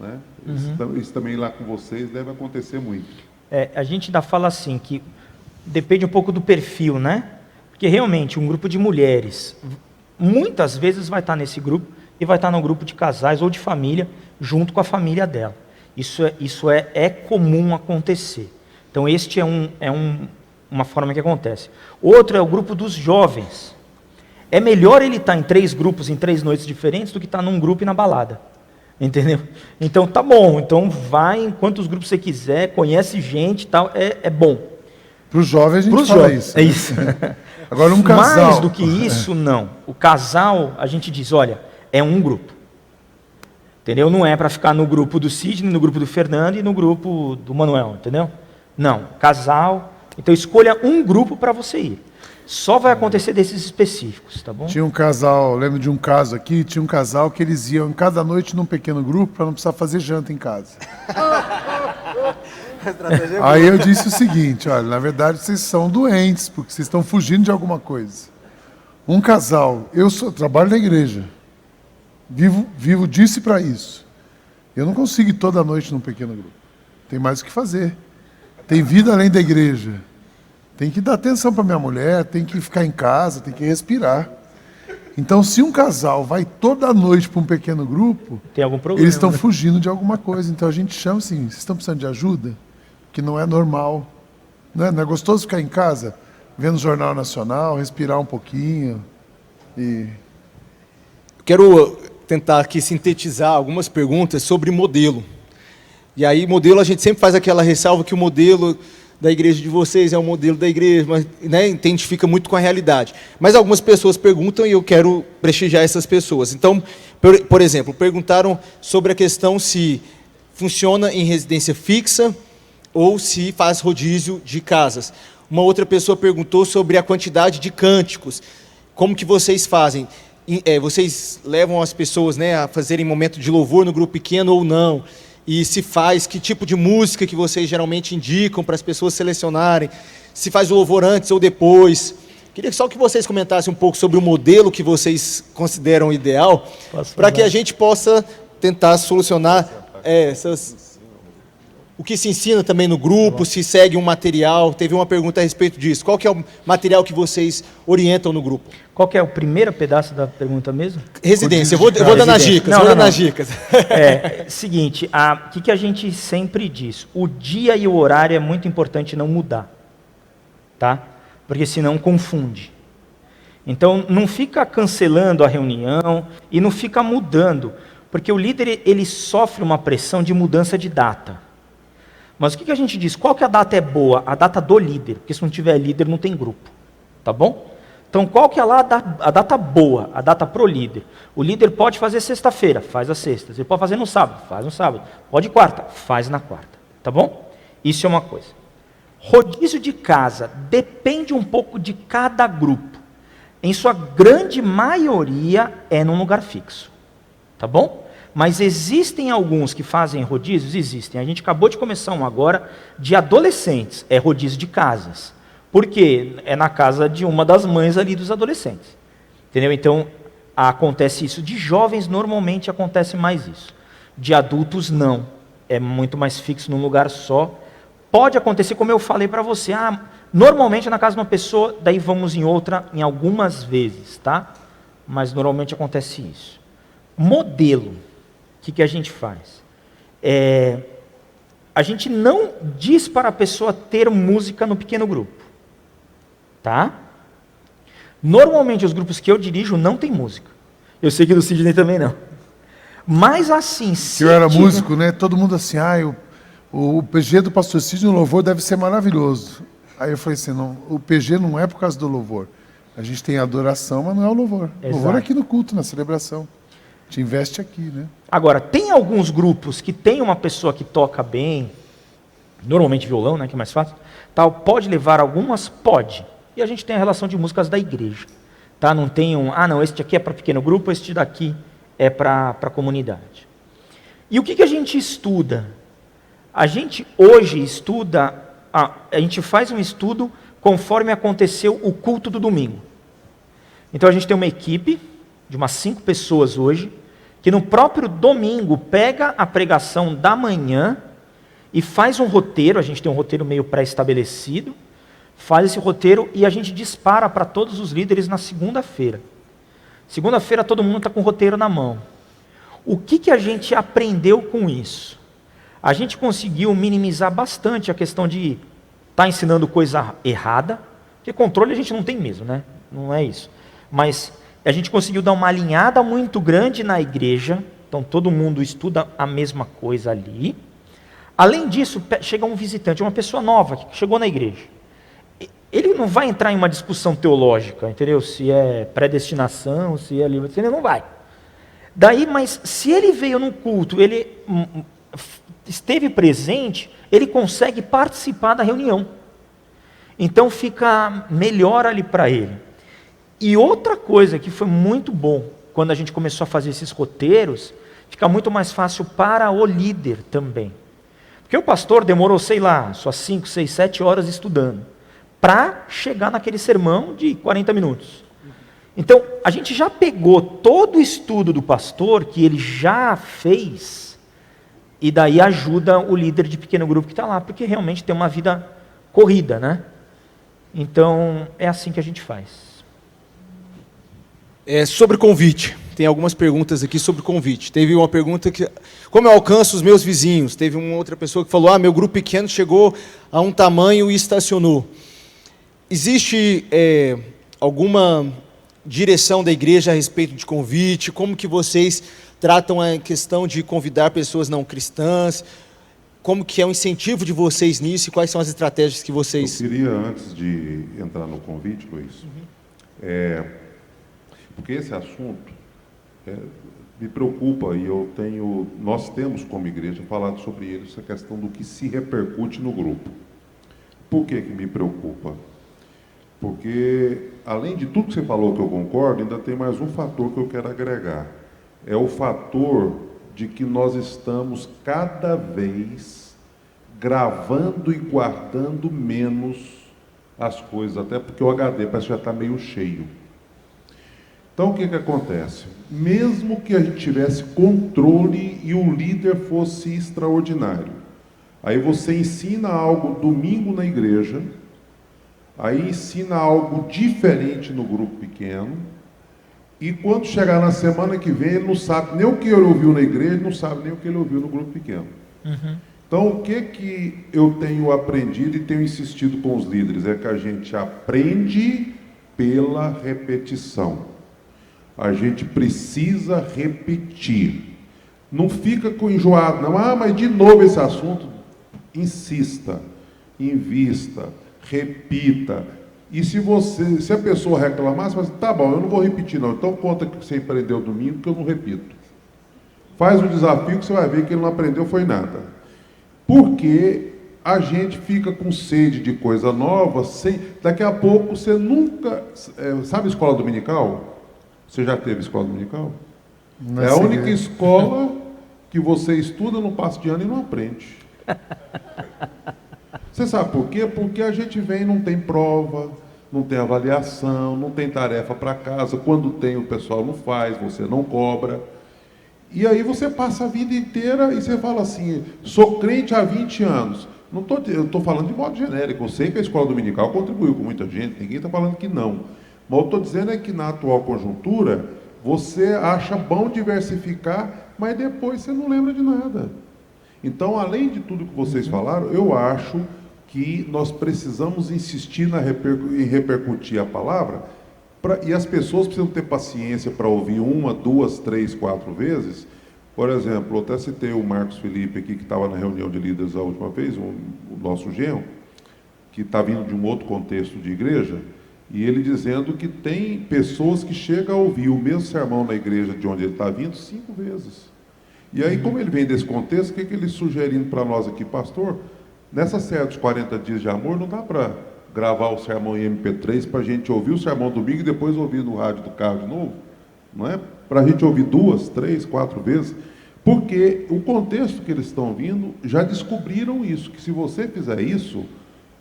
né? Isso também lá com vocês deve acontecer muito. A gente ainda fala assim, que depende um pouco do perfil, né? Porque realmente um grupo de mulheres, muitas vezes vai estar nesse grupo e vai estar no grupo de casais ou de família, junto com a família dela. Isso é comum acontecer. Então, este uma forma que acontece. Outro é o grupo dos jovens. É melhor ele estar em 3 grupos, em 3 noites diferentes, do que estar num grupo e na balada. Entendeu? Então, tá bom. Então, vai em quantos grupos você quiser, conhece gente e tal, é bom. Para os jovens a gente fala isso. É isso. Agora, um casal... Mais do que isso, não. O casal, a gente diz, olha, é um grupo. Entendeu? Não é para ficar no grupo do Sidney, no grupo do Fernando e no grupo do Manuel, entendeu? Não, casal. Então escolha um grupo para você ir. Só vai acontecer desses específicos, tá bom? Tinha um casal, lembro de um caso aqui, tinha um casal que eles iam cada noite num pequeno grupo para não precisar fazer janta em casa. Aí eu disse o seguinte, olha, na verdade vocês são doentes, porque vocês estão fugindo de alguma coisa. Um casal, trabalho na igreja, vivo disso e para isso. Eu não consigo ir toda noite num pequeno grupo. Tem mais o que fazer. Tem vida além da igreja. Tem que dar atenção para minha mulher, tem que ficar em casa, tem que respirar. Então, se um casal vai toda noite para um pequeno grupo, tem algum problema, eles estão fugindo de alguma coisa. Então, a gente chama assim, vocês estão precisando de ajuda? Que não é normal. Não é gostoso ficar em casa, vendo o Jornal Nacional, respirar um pouquinho. Quero tentar aqui sintetizar algumas perguntas sobre modelo. E aí, modelo, a gente sempre faz aquela ressalva que o modelo da igreja de vocês é o modelo da igreja, mas, né, identifica muito com a realidade. Mas algumas pessoas perguntam e eu quero prestigiar essas pessoas. Então, por exemplo, perguntaram sobre a questão se funciona em residência fixa ou se faz rodízio de casas. Uma outra pessoa perguntou sobre a quantidade de cânticos. Como que vocês fazem? Vocês levam as pessoas, né, a fazerem momento de louvor no grupo pequeno ou não? E se faz, que tipo de música que vocês geralmente indicam para as pessoas selecionarem? Se faz o louvor antes ou depois? Queria só que vocês comentassem um pouco sobre o modelo que vocês consideram ideal, para que a gente possa tentar solucionar o que se ensina também no grupo, se segue um material. Teve uma pergunta a respeito disso. Qual que é o material que vocês orientam no grupo? Qual que é o primeiro pedaço da pergunta mesmo? Residência. Eu vou dando as dicas. Seguinte, o que a gente sempre diz? O dia e o horário é muito importante não mudar. Tá? Porque senão confunde. Então, não fica cancelando a reunião e não fica mudando. Porque o líder ele sofre uma pressão de mudança de data. Mas o que a gente diz? Qual que a data é boa? A data do líder, porque se não tiver líder não tem grupo, tá bom? Então qual que é lá a data boa, a data pro líder? O líder pode fazer sexta-feira, faz as sextas. Ele pode fazer no sábado, faz no sábado. Pode quarta, faz na quarta, tá bom? Isso é uma coisa. Rodízio de casa depende um pouco de cada grupo. Em sua grande maioria é num lugar fixo, tá bom? Mas existem alguns que fazem rodízios? Existem. A gente acabou de começar um agora de adolescentes. É rodízio de casas. Por quê? É na casa de uma das mães ali dos adolescentes. Entendeu? Então, acontece isso. De jovens, normalmente, acontece mais isso. De adultos, não. É muito mais fixo num lugar só. Pode acontecer, como eu falei para você. Normalmente é na casa de uma pessoa, daí vamos em outra, em algumas vezes, tá? Mas normalmente acontece isso. Modelo. O que a gente faz? a gente não diz para a pessoa ter música no pequeno grupo. Tá? Normalmente os grupos que eu dirijo não tem música. Eu sei que do Sidney também não. Mas assim, se eu era músico, né? Todo mundo assim, o PG do pastor Sidney no louvor deve ser maravilhoso. Aí eu falei assim, não, o PG não é por causa do louvor. A gente tem adoração, mas não é o louvor. O louvor é aqui no culto, na celebração. A gente investe aqui, né? Agora, tem alguns grupos que tem uma pessoa que toca bem, normalmente violão, né, que é mais fácil, tal, pode levar algumas? Pode. E a gente tem a relação de músicas da igreja. Tá? Não tem não, este aqui é para pequeno grupo, este daqui é para a comunidade. E o que a gente estuda? A gente hoje estuda, a gente faz um estudo conforme aconteceu o culto do domingo. Então a gente tem uma equipe de umas 5 pessoas hoje, que no próprio domingo pega a pregação da manhã e faz um roteiro, a gente tem um roteiro meio pré-estabelecido, faz esse roteiro e a gente dispara para todos os líderes na segunda-feira. Segunda-feira todo mundo está com o roteiro na mão. O que a gente aprendeu com isso? A gente conseguiu minimizar bastante a questão de estar ensinando coisa errada, porque controle a gente não tem mesmo, né? Não é isso. Mas a gente conseguiu dar uma alinhada muito grande na igreja, então todo mundo estuda a mesma coisa ali. Além disso, chega um visitante, uma pessoa nova que chegou na igreja. Ele não vai entrar em uma discussão teológica, entendeu? Se é predestinação, se é livre, ele não vai. Daí, mas se ele veio num culto, ele esteve presente, ele consegue participar da reunião. Então fica melhor ali para ele. E outra coisa que foi muito bom, quando a gente começou a fazer esses roteiros, fica muito mais fácil para o líder também. Porque o pastor demorou, sei lá, só 5, 6, 7 horas estudando, para chegar naquele sermão de 40 minutos. Então, a gente já pegou todo o estudo do pastor, que ele já fez, e daí ajuda o líder de pequeno grupo que está lá, porque realmente tem uma vida corrida, né? Então, é assim que a gente faz. Sobre convite, tem algumas perguntas aqui sobre convite. Teve uma pergunta que, como eu alcanço os meus vizinhos? Teve uma outra pessoa que falou, meu grupo pequeno chegou a um tamanho e estacionou. Existe alguma direção da igreja a respeito de convite? Como que vocês tratam a questão de convidar pessoas não cristãs? Como que é o incentivo de vocês nisso e quais são as estratégias que vocês... Eu queria, antes de entrar no convite, Luiz, porque esse assunto me preocupa e nós temos como igreja falado sobre ele, essa questão do que se repercute no grupo. Por que me preocupa? Porque, além de tudo que você falou que eu concordo, ainda tem mais um fator que eu quero agregar. É o fator de que nós estamos cada vez gravando e guardando menos as coisas, até porque o HD parece que já está meio cheio. Então, o que acontece? Mesmo que a gente tivesse controle e o líder fosse extraordinário, aí você ensina algo domingo na igreja, aí ensina algo diferente no grupo pequeno, e quando chegar na semana que vem, ele não sabe nem o que ele ouviu na igreja, não sabe nem o que ele ouviu no grupo pequeno. Então, o que eu tenho aprendido e tenho insistido com os líderes? É que a gente aprende pela repetição. A gente precisa repetir. Não fica enjoado, não. Mas de novo esse assunto. Insista, invista, repita. E se a pessoa reclamar, você fala assim, tá bom, eu não vou repetir não. Então conta que você aprendeu domingo, que eu não repito. Faz um desafio que você vai ver que ele não aprendeu foi nada. Porque a gente fica com sede de coisa nova, daqui a pouco você nunca... sabe escola dominical? Você já teve escola dominical? É a única escola que você estuda, não passa de ano e não aprende. Você sabe por quê? Porque a gente vem e não tem prova, não tem avaliação, não tem tarefa para casa. Quando tem, o pessoal não faz, você não cobra. E aí você passa a vida inteira e você fala assim, sou crente há 20 anos. Eu estou falando de modo genérico. Eu sei que a escola dominical contribuiu com muita gente, ninguém está falando que não. Mas eu estou dizendo é que na atual conjuntura, você acha bom diversificar, mas depois você não lembra de nada. Então, além de tudo que vocês falaram, eu acho que nós precisamos insistir em repercutir a palavra, e as pessoas precisam ter paciência para ouvir 1, 2, 3, 4 vezes. Por exemplo, eu até citei o Marcos Felipe aqui, que estava na reunião de líderes a última vez, o nosso genro, que está vindo de um outro contexto de igreja, e ele dizendo que tem pessoas que chegam a ouvir o mesmo sermão na igreja de onde ele está vindo 5 vezes. E aí, como ele vem desse contexto, o que ele sugerindo para nós aqui, pastor? Nessa série dos 40 dias de amor, não dá para gravar o sermão em MP3 para a gente ouvir o sermão domingo e depois ouvir no rádio do carro de novo? Não é? Para a gente ouvir 2, 3, 4 vezes. Porque o contexto que eles estão vindo, já descobriram isso, que se você fizer isso,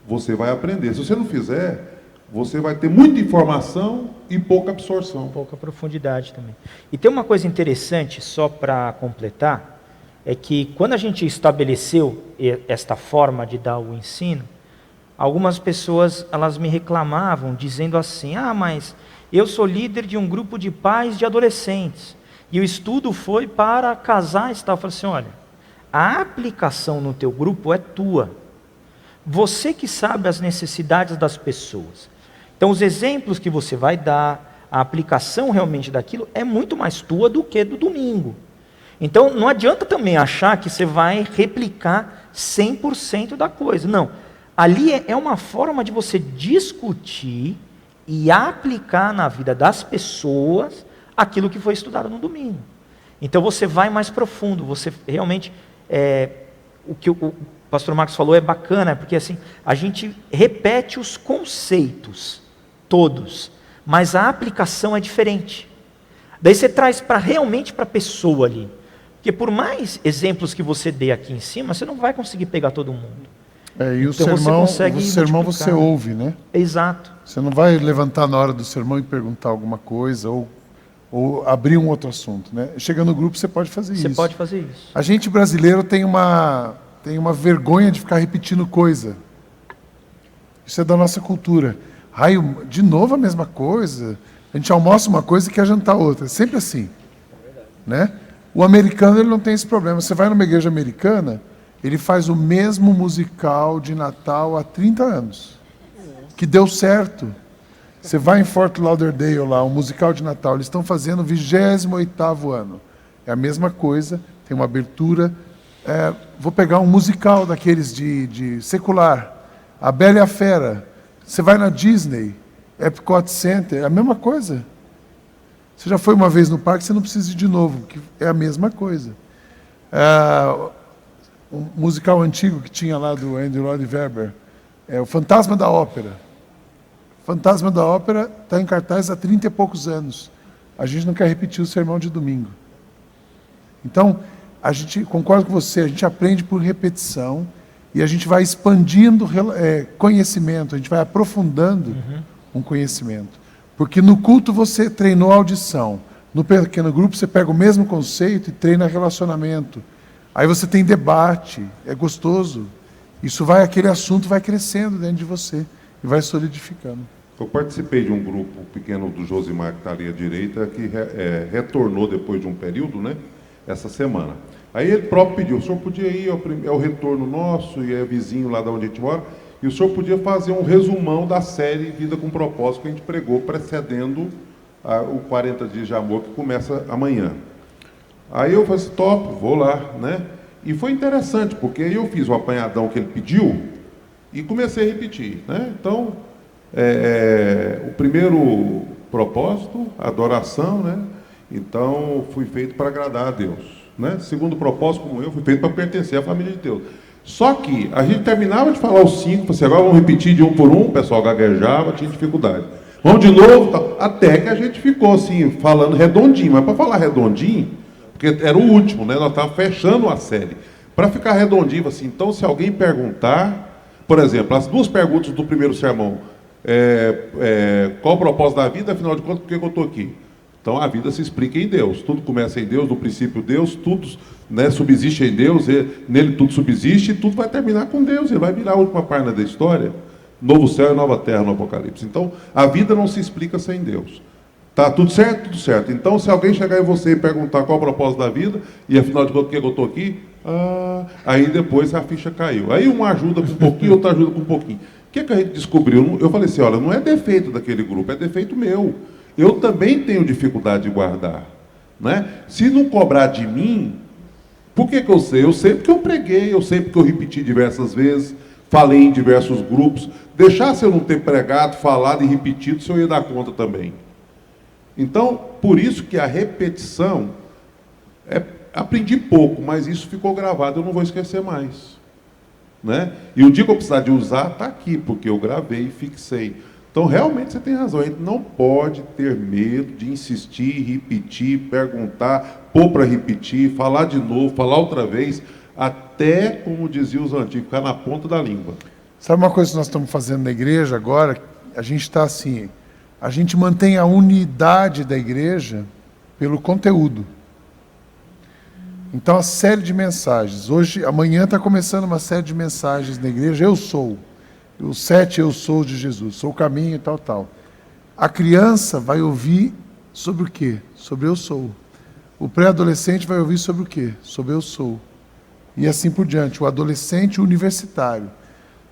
você vai aprender. Se você não fizer, você vai ter muita informação e pouca absorção. Pouca profundidade também. E tem uma coisa interessante, só para completar, é que quando a gente estabeleceu esta forma de dar o ensino, algumas pessoas, elas me reclamavam, dizendo assim, mas eu sou líder de um grupo de pais de adolescentes, e o estudo foi para casais e tal. Eu falei assim, olha, a aplicação no teu grupo é tua. Você que sabe as necessidades das pessoas. Então, os exemplos que você vai dar, a aplicação realmente daquilo, é muito mais tua do que do domingo. Então, não adianta também achar que você vai replicar 100% da coisa. Não. Ali é uma forma de você discutir e aplicar na vida das pessoas aquilo que foi estudado no domingo. Então, você vai mais profundo. Você realmente... o que o pastor Marcos falou é bacana, porque assim, a gente repete os conceitos todos, mas a aplicação é diferente. Daí você traz realmente para a pessoa ali. Porque por mais exemplos que você dê aqui em cima, você não vai conseguir pegar todo mundo. E o sermão você ouve, né? Exato. Você não vai levantar na hora do sermão e perguntar alguma coisa, ou abrir um outro assunto, né? Chega no grupo, você pode fazer isso. Você pode fazer isso. A gente brasileiro tem uma vergonha de ficar repetindo coisa. Isso é da nossa cultura. De novo a mesma coisa. A gente almoça uma coisa e quer jantar outra. É sempre assim. Né? O americano ele não tem esse problema. Você vai numa igreja americana, ele faz o mesmo musical de Natal há 30 anos. Que deu certo. Você vai em Fort Lauderdale lá, um musical de Natal, eles estão fazendo o 28º ano. É a mesma coisa, tem uma abertura. Vou pegar um musical daqueles de secular. A Bela e a Fera. Você vai na Disney, Epcot Center, é a mesma coisa. Você já foi uma vez no parque, você não precisa ir de novo, que é a mesma coisa. Um musical antigo que tinha lá do Andrew Lloyd Webber, o Fantasma da Ópera. O Fantasma da Ópera está em cartaz há 30 e poucos anos. A gente não quer repetir o sermão de domingo. Então, a gente, concordo com você, a gente aprende por repetição e a gente vai expandindo conhecimento, a gente vai aprofundando um conhecimento. Porque no culto você treinou a audição, no pequeno grupo você pega o mesmo conceito e treina relacionamento. Aí você tem debate, é gostoso. Aquele assunto vai crescendo dentro de você e vai solidificando. Eu participei de um grupo pequeno do Josimar, que está ali à direita, que retornou depois de um período, né, essa semana. Aí ele próprio pediu, o senhor podia ir, é o retorno nosso, e é vizinho lá de onde a gente mora, e o senhor podia fazer um resumão da série Vida com Propósito que a gente pregou, precedendo o 40 Dias de Amor, que começa amanhã. Aí eu falei assim, top, vou lá, né? E foi interessante, porque aí eu fiz o apanhadão que ele pediu e comecei a repetir, né? Então, o primeiro propósito, adoração, né? Então, fui feito para agradar a Deus. Né? Segundo propósito, como eu, fui feito para pertencer à família de Deus. Só que a gente terminava de falar os 5, assim, agora vamos repetir de um por um, o pessoal gaguejava, tinha dificuldade. Vamos de novo, tal, até que a gente ficou assim, falando redondinho, mas para falar redondinho, porque era o último, né? Nós estávamos fechando a série. Para ficar redondinho, assim, então se alguém perguntar, por exemplo, as 2 perguntas do primeiro sermão, qual o propósito da vida, afinal de contas, por que eu estou aqui? Então a vida se explica em Deus, tudo começa em Deus, no princípio Deus, tudo, né, subsiste em Deus, nele tudo subsiste e tudo vai terminar com Deus, ele vai virar a última página da história, novo céu e nova terra no Apocalipse. Então a vida não se explica sem Deus. Tá tudo certo? Tudo certo. Então se alguém chegar em você e perguntar qual é o propósito da vida, e afinal de contas por que eu estou aqui, Aí depois a ficha caiu. Aí um ajuda com um pouquinho, outro ajuda com um pouquinho. O que a gente descobriu? Eu falei assim, olha, não é defeito daquele grupo, é defeito meu. Eu também tenho dificuldade de guardar. Né? Se não cobrar de mim, por que eu sei? Eu sei porque eu preguei, eu sei porque eu repeti diversas vezes, falei em diversos grupos. Deixasse eu não ter pregado, falado e repetido, se eu ia dar conta também. Então, por isso que a repetição, aprendi pouco, mas isso ficou gravado, eu não vou esquecer mais. Né? E o dia que eu precisar de usar, está aqui, porque eu gravei e fixei. Então, realmente, você tem razão. A gente não pode ter medo de insistir, repetir, perguntar, pôr para repetir, falar de novo, falar outra vez, até, como diziam os antigos, ficar na ponta da língua. Sabe uma coisa que nós estamos fazendo na igreja agora? A gente está assim, a gente mantém a unidade da igreja pelo conteúdo. Então, a série de mensagens. Amanhã está começando uma série de mensagens na igreja. Eu sou. Os 7 eu sou de Jesus. Sou o caminho e tal, tal. A criança vai ouvir sobre o quê? Sobre eu sou. O pré-adolescente vai ouvir sobre o quê? Sobre eu sou. E assim por diante. O adolescente e o universitário.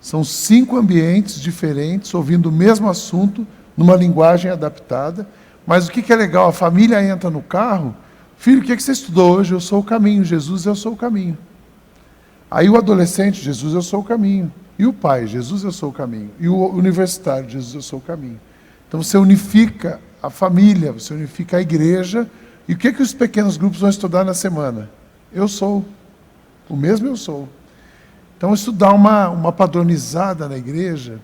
São 5 ambientes diferentes, ouvindo o mesmo assunto, numa linguagem adaptada. Mas o que é legal? A família entra no carro. Filho, o que você estudou hoje? Eu sou o caminho. Jesus, eu sou o caminho. Aí o adolescente, Jesus, eu sou o caminho. E o pai, Jesus, eu sou o caminho. E o universitário, Jesus, eu sou o caminho. Então você unifica a família, você unifica a igreja. E o que os pequenos grupos vão estudar na semana? Eu sou. O mesmo eu sou. Então estudar uma padronizada na igreja,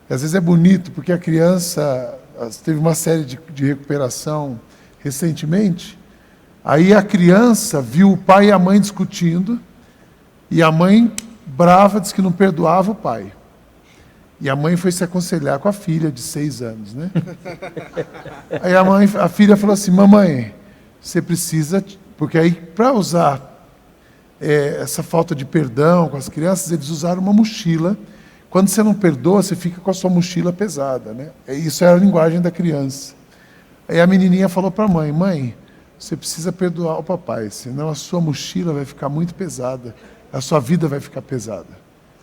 às vezes é bonito, porque a criança teve uma série de recuperação recentemente. Aí a criança viu o pai e a mãe discutindo, e a mãe, brava, disse que não perdoava o pai. E a mãe foi se aconselhar com a filha de 6 anos, né? Aí a filha falou assim, mamãe, você precisa... Porque aí, para usar essa falta de perdão com as crianças, eles usaram uma mochila. Quando você não perdoa, você fica com a sua mochila pesada, né? Isso é a linguagem da criança. Aí a menininha falou para a mãe, mãe, você precisa perdoar o papai, senão a sua mochila vai ficar muito pesada, a sua vida vai ficar pesada.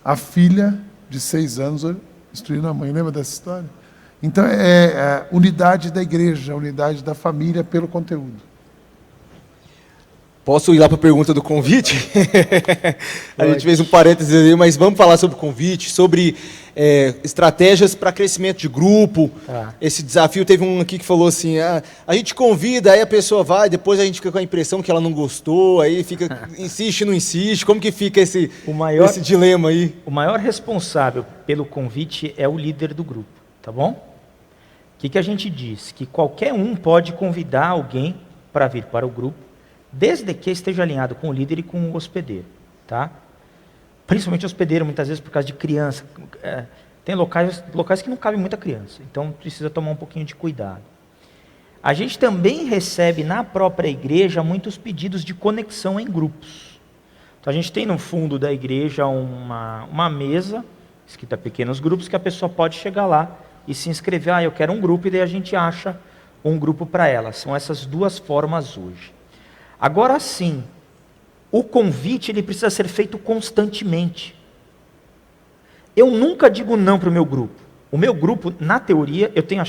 A filha de 6 anos instruindo a mãe, lembra dessa história? Então é a unidade da igreja, a unidade da família pelo conteúdo. Posso ir lá para a pergunta do convite? A gente fez um parênteses aí, mas vamos falar sobre convite, sobre estratégias para crescimento de grupo. Esse desafio, teve um aqui que falou assim, a gente convida, aí a pessoa vai, depois a gente fica com a impressão que ela não gostou, aí fica, insiste, não insiste. Como que fica esse dilema aí? O maior responsável pelo convite é o líder do grupo, tá bom? O que a gente diz? Que qualquer um pode convidar alguém para vir para o grupo, desde que esteja alinhado com o líder e com o hospedeiro, tá? Principalmente hospedeiro, muitas vezes por causa de criança. Tem locais que não cabe muita criança, então precisa tomar um pouquinho de cuidado. A gente também recebe na própria igreja muitos pedidos de conexão em grupos. Então a gente tem no fundo da igreja uma mesa, escrita pequenos grupos, que a pessoa pode chegar lá e se inscrever. Eu quero um grupo, e daí a gente acha um grupo para ela. São essas 2 formas hoje. Agora sim, o convite ele precisa ser feito constantemente. Eu nunca digo não para o meu grupo. O meu grupo, na teoria, eu tenho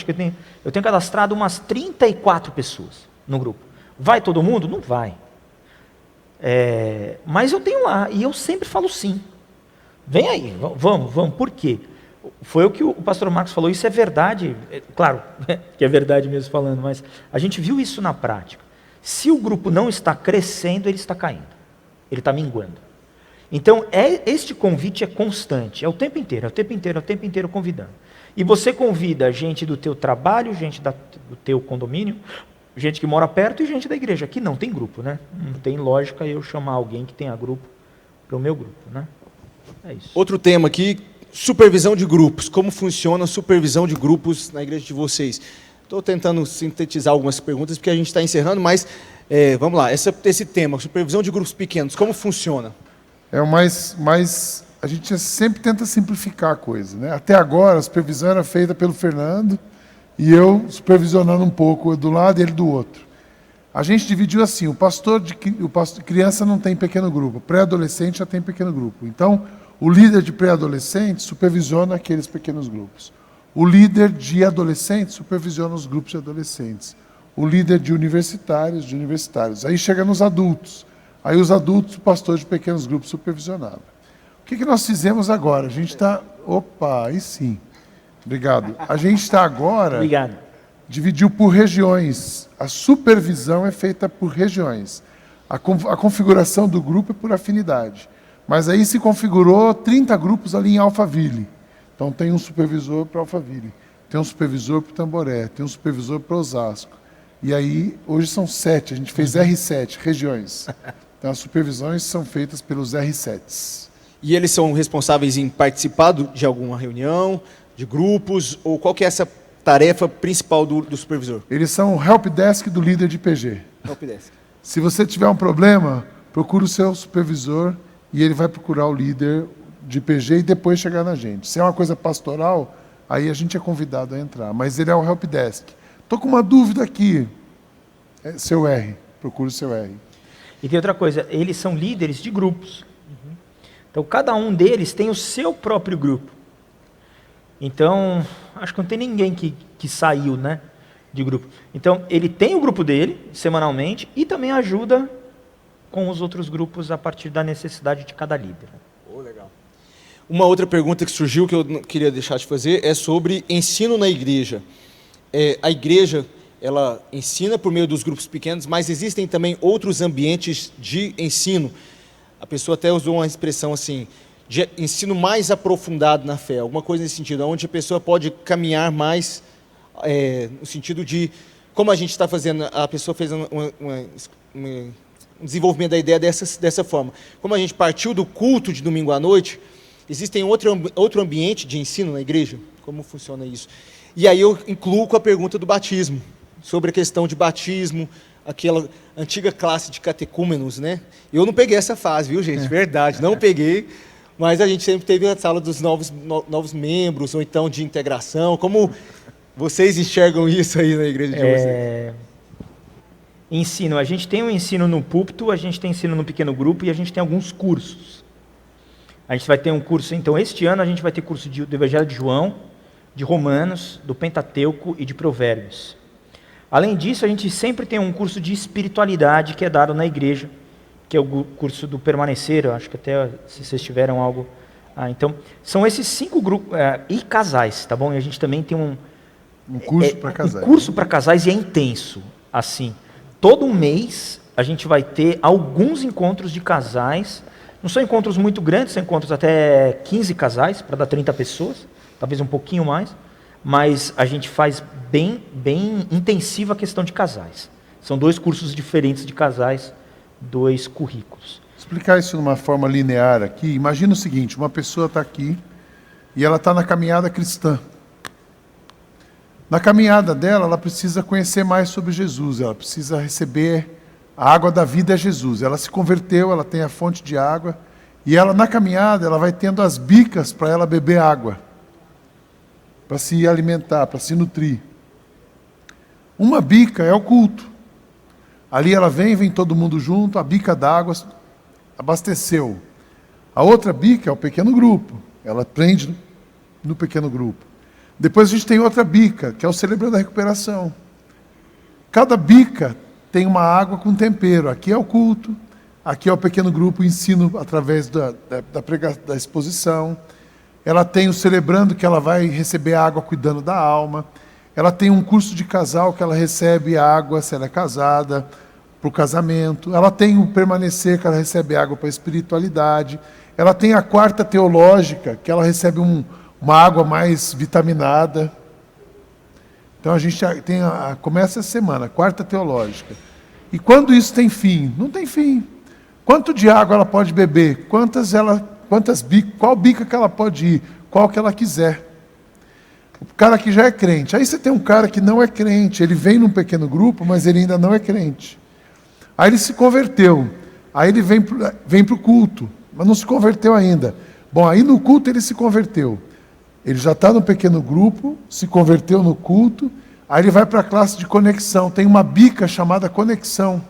cadastrado umas 34 pessoas no grupo. Vai todo mundo? Não vai. Mas eu tenho lá, e eu sempre falo sim. Vem aí, vamos. Por quê? Foi o que o pastor Marcos falou, isso é verdade. Claro, que é verdade mesmo falando, mas a gente viu isso na prática. Se o grupo não está crescendo, ele está caindo. Ele está minguando. Então, este convite é constante. É o tempo inteiro convidando. E você convida gente do teu trabalho, gente do teu condomínio, gente que mora perto e gente da igreja. Aqui não tem grupo, né? Não tem lógica eu chamar alguém que tenha grupo para o meu grupo, né? É isso. Outro tema aqui, supervisão de grupos. Como funciona a supervisão de grupos na igreja de vocês? Estou tentando sintetizar algumas perguntas, porque a gente está encerrando, mas vamos lá. Esse tema, supervisão de grupos pequenos, como funciona? A gente sempre tenta simplificar a coisa, né? Até agora, a supervisão era feita pelo Fernando, e eu supervisionando um pouco do lado e ele do outro. A gente dividiu assim, criança não tem pequeno grupo, pré-adolescente já tem pequeno grupo. Então, o líder de pré-adolescente supervisiona aqueles pequenos grupos. O líder de adolescentes supervisiona os grupos de adolescentes. O líder de universitários. Aí chega nos adultos. Aí os adultos, o pastor de pequenos grupos supervisionava. O que nós fizemos agora? A gente está... Opa, aí sim. Obrigado. A gente está agora... Obrigado. Dividiu por regiões. A supervisão é feita por regiões. A configuração do grupo é por afinidade. Mas aí se configurou 30 grupos ali em Alphaville. Então tem um supervisor para Alphaville, tem um supervisor para Tamboré, tem um supervisor para Osasco. E aí, hoje são 7, a gente fez R7, regiões. Então as supervisões são feitas pelos R7s. E eles são responsáveis em participar de alguma reunião, de grupos, ou qual que é essa tarefa principal do supervisor? Eles são o helpdesk do líder de PG. Helpdesk. Se você tiver um problema, procura o seu supervisor e ele vai procurar o líder de PG e depois chegar na gente. Se é uma coisa pastoral, aí a gente é convidado a entrar. Mas ele é o helpdesk. Estou com uma dúvida aqui. É seu R. Procura o seu R. E tem outra coisa. Eles são líderes de grupos. Então, cada um deles tem o seu próprio grupo. Então, acho que não tem ninguém que saiu, né, de grupo. Então, ele tem o grupo dele, semanalmente, e também ajuda com os outros grupos a partir da necessidade de cada líder. Legal. Uma outra pergunta que surgiu, que eu não queria deixar de fazer, é sobre ensino na igreja. A igreja, ela ensina por meio dos grupos pequenos, mas existem também outros ambientes de ensino. A pessoa até usou uma expressão assim, de ensino mais aprofundado na fé, alguma coisa nesse sentido, onde a pessoa pode caminhar mais no sentido de, como a gente está fazendo, a pessoa fez um desenvolvimento da ideia dessa forma. Como a gente partiu do culto de domingo à noite, existem outro ambiente de ensino na igreja? Como funciona isso? E aí eu incluo com a pergunta do batismo, sobre a questão de batismo, aquela antiga classe de catecúmenos, né? Eu não peguei essa fase, viu, gente? Verdade, não peguei, mas a gente sempre teve a sala dos novos membros, ou então de integração. Como vocês enxergam isso aí na igreja de vocês? Ensino. A gente tem um ensino no púlpito, a gente tem ensino no pequeno grupo e a gente tem alguns cursos. A gente vai ter um curso, então este ano a gente vai ter curso do Evangelho de João, de Romanos, do Pentateuco e de Provérbios. Além disso, a gente sempre tem um curso de espiritualidade que é dado na igreja, que é o curso do permanecer, eu acho que até se vocês tiveram algo... então, são esses 5 grupos, e casais, tá bom? E a gente também tem um curso para casais. Um curso para casais e é intenso, assim. Todo mês a gente vai ter alguns encontros de casais, não são encontros muito grandes, são encontros até 15 casais, para dar 30 pessoas, talvez um pouquinho mais, mas a gente faz bem intensiva a questão de casais. São 2 cursos diferentes de casais, 2 currículos. Explicar isso de uma forma linear aqui, imagina o seguinte, uma pessoa está aqui e ela está na caminhada cristã. Na caminhada dela, ela precisa conhecer mais sobre Jesus, ela precisa receber a água da vida é Jesus. Ela se converteu, ela tem a fonte de água, e ela na caminhada, ela vai tendo as bicas para ela beber água, para se alimentar, para se nutrir. Uma bica é o culto. Ali ela vem todo mundo junto, a bica d'água abasteceu. A outra bica é o pequeno grupo, ela prende no pequeno grupo. Depois a gente tem outra bica, que é o Celebrando a Recuperação. Cada bica tem uma água com tempero. Aqui é o culto, aqui é o pequeno grupo, o ensino através da exposição. Ela tem o Celebrando, que ela vai receber água cuidando da alma. Ela tem um curso de casal, que ela recebe água, se ela é casada, para o casamento. Ela tem o Permanecer, que ela recebe água para a espiritualidade. Ela tem a quarta teológica, que ela recebe uma água mais vitaminada. Então a gente começa essa semana, a quarta teológica. E quando isso tem fim? Não tem fim. Quanto de água ela pode beber? Qual bica que ela pode ir? Qual que ela quiser. O cara que já é crente. Aí você tem um cara que não é crente, ele vem num pequeno grupo, mas ele ainda não é crente. Aí ele se converteu. Aí ele vem para o culto, mas não se converteu ainda. Bom, aí no culto ele se converteu. Ele já está no pequeno grupo, se converteu no culto, Aí ele vai para a classe de conexão. Tem uma bica chamada conexão,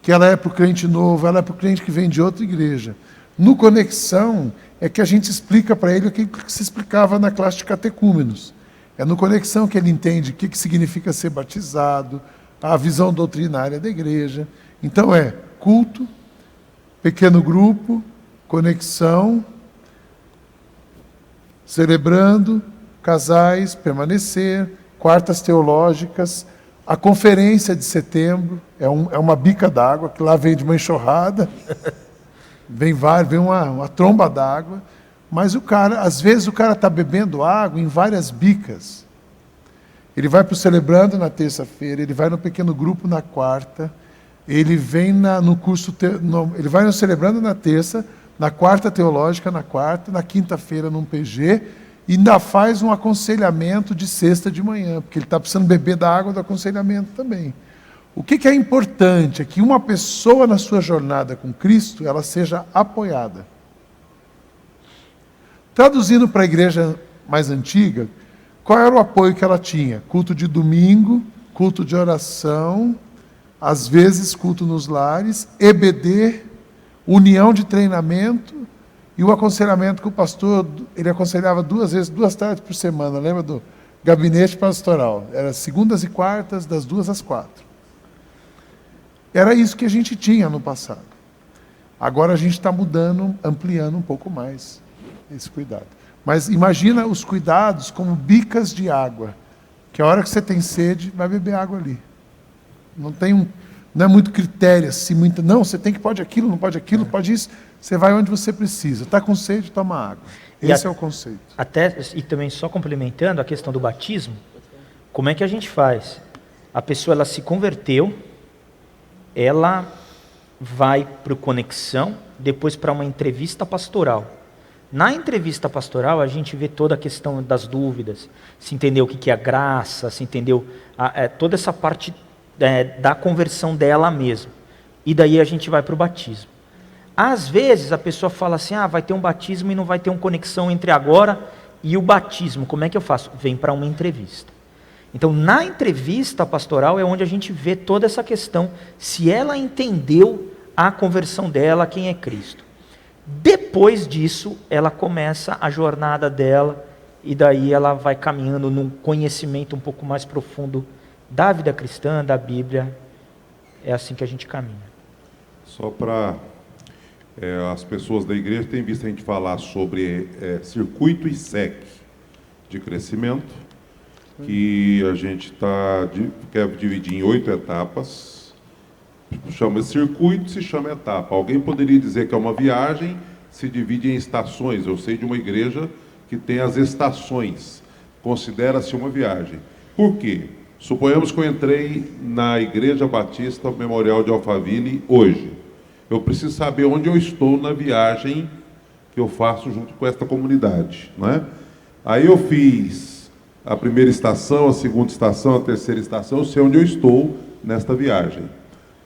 que ela é para o crente novo, ela é para o crente que vem de outra igreja. No conexão é que a gente explica para ele o que se explicava na classe de catecúmenos. É no conexão que ele entende o que significa ser batizado, a visão doutrinária da igreja. Então é culto, pequeno grupo, conexão, celebrando, casais, permanecer, quartas teológicas, a conferência de setembro, é uma bica d'água, que lá vem de uma enxurrada, vem uma tromba d'água, mas às vezes o cara está bebendo água em várias bicas. Ele vai para o celebrando na terça-feira, ele vai no pequeno grupo na quarta, ele vem no curso, ele vai no celebrando na terça, na quarta teológica na quarta, na quinta-feira num PG, e ainda faz um aconselhamento de sexta de manhã, porque ele está precisando beber da água do aconselhamento também. O que é importante é que uma pessoa na sua jornada com Cristo, ela seja apoiada. Traduzindo para a igreja mais antiga, qual era o apoio que ela tinha? Culto de domingo, culto de oração, às vezes culto nos lares, EBD, união de treinamento e o aconselhamento que o pastor, ele aconselhava 2 tardes por semana, lembra do gabinete pastoral? Era segundas e quartas, das 2 às 4. Era isso que a gente tinha no passado. Agora a gente está mudando, ampliando um pouco mais esse cuidado. Mas imagina os cuidados como bicas de água, que a hora que você tem sede, vai beber água ali. Não é muito critério assim, não, você tem que pode aquilo, não pode aquilo, pode isso. Você vai onde você precisa. Está com sede, toma água. Esse é o conceito. E também só complementando a questão do batismo, como é que a gente faz? A pessoa ela se converteu, ela vai para o conexão, depois para uma entrevista pastoral. Na entrevista pastoral, a gente vê toda a questão das dúvidas, se entendeu o que é a graça, se entendeu toda essa parte da conversão dela mesma. E daí a gente vai para o batismo. Às vezes a pessoa fala assim, vai ter um batismo e não vai ter uma conexão entre agora e o batismo. Como é que eu faço? Vem para uma entrevista. Então, na entrevista pastoral é onde a gente vê toda essa questão, se ela entendeu a conversão dela, quem é Cristo. Depois disso, ela começa a jornada dela e daí ela vai caminhando num conhecimento um pouco mais profundo da vida cristã, da Bíblia. É assim que a gente caminha. Só para as pessoas da igreja têm visto a gente falar sobre circuito e SEC de crescimento, que a gente quer dividir em 8 etapas. Chama circuito, se chama etapa. Alguém poderia dizer que é uma viagem, se divide em estações. Eu sei de uma igreja que tem as estações, considera-se uma viagem. Por quê? Suponhamos que eu entrei na Igreja Batista Memorial de Alphaville hoje. Eu preciso saber onde eu estou na viagem que eu faço junto com esta comunidade, não é? Aí eu fiz a primeira estação, a segunda estação, a terceira estação, eu sei onde eu estou nesta viagem.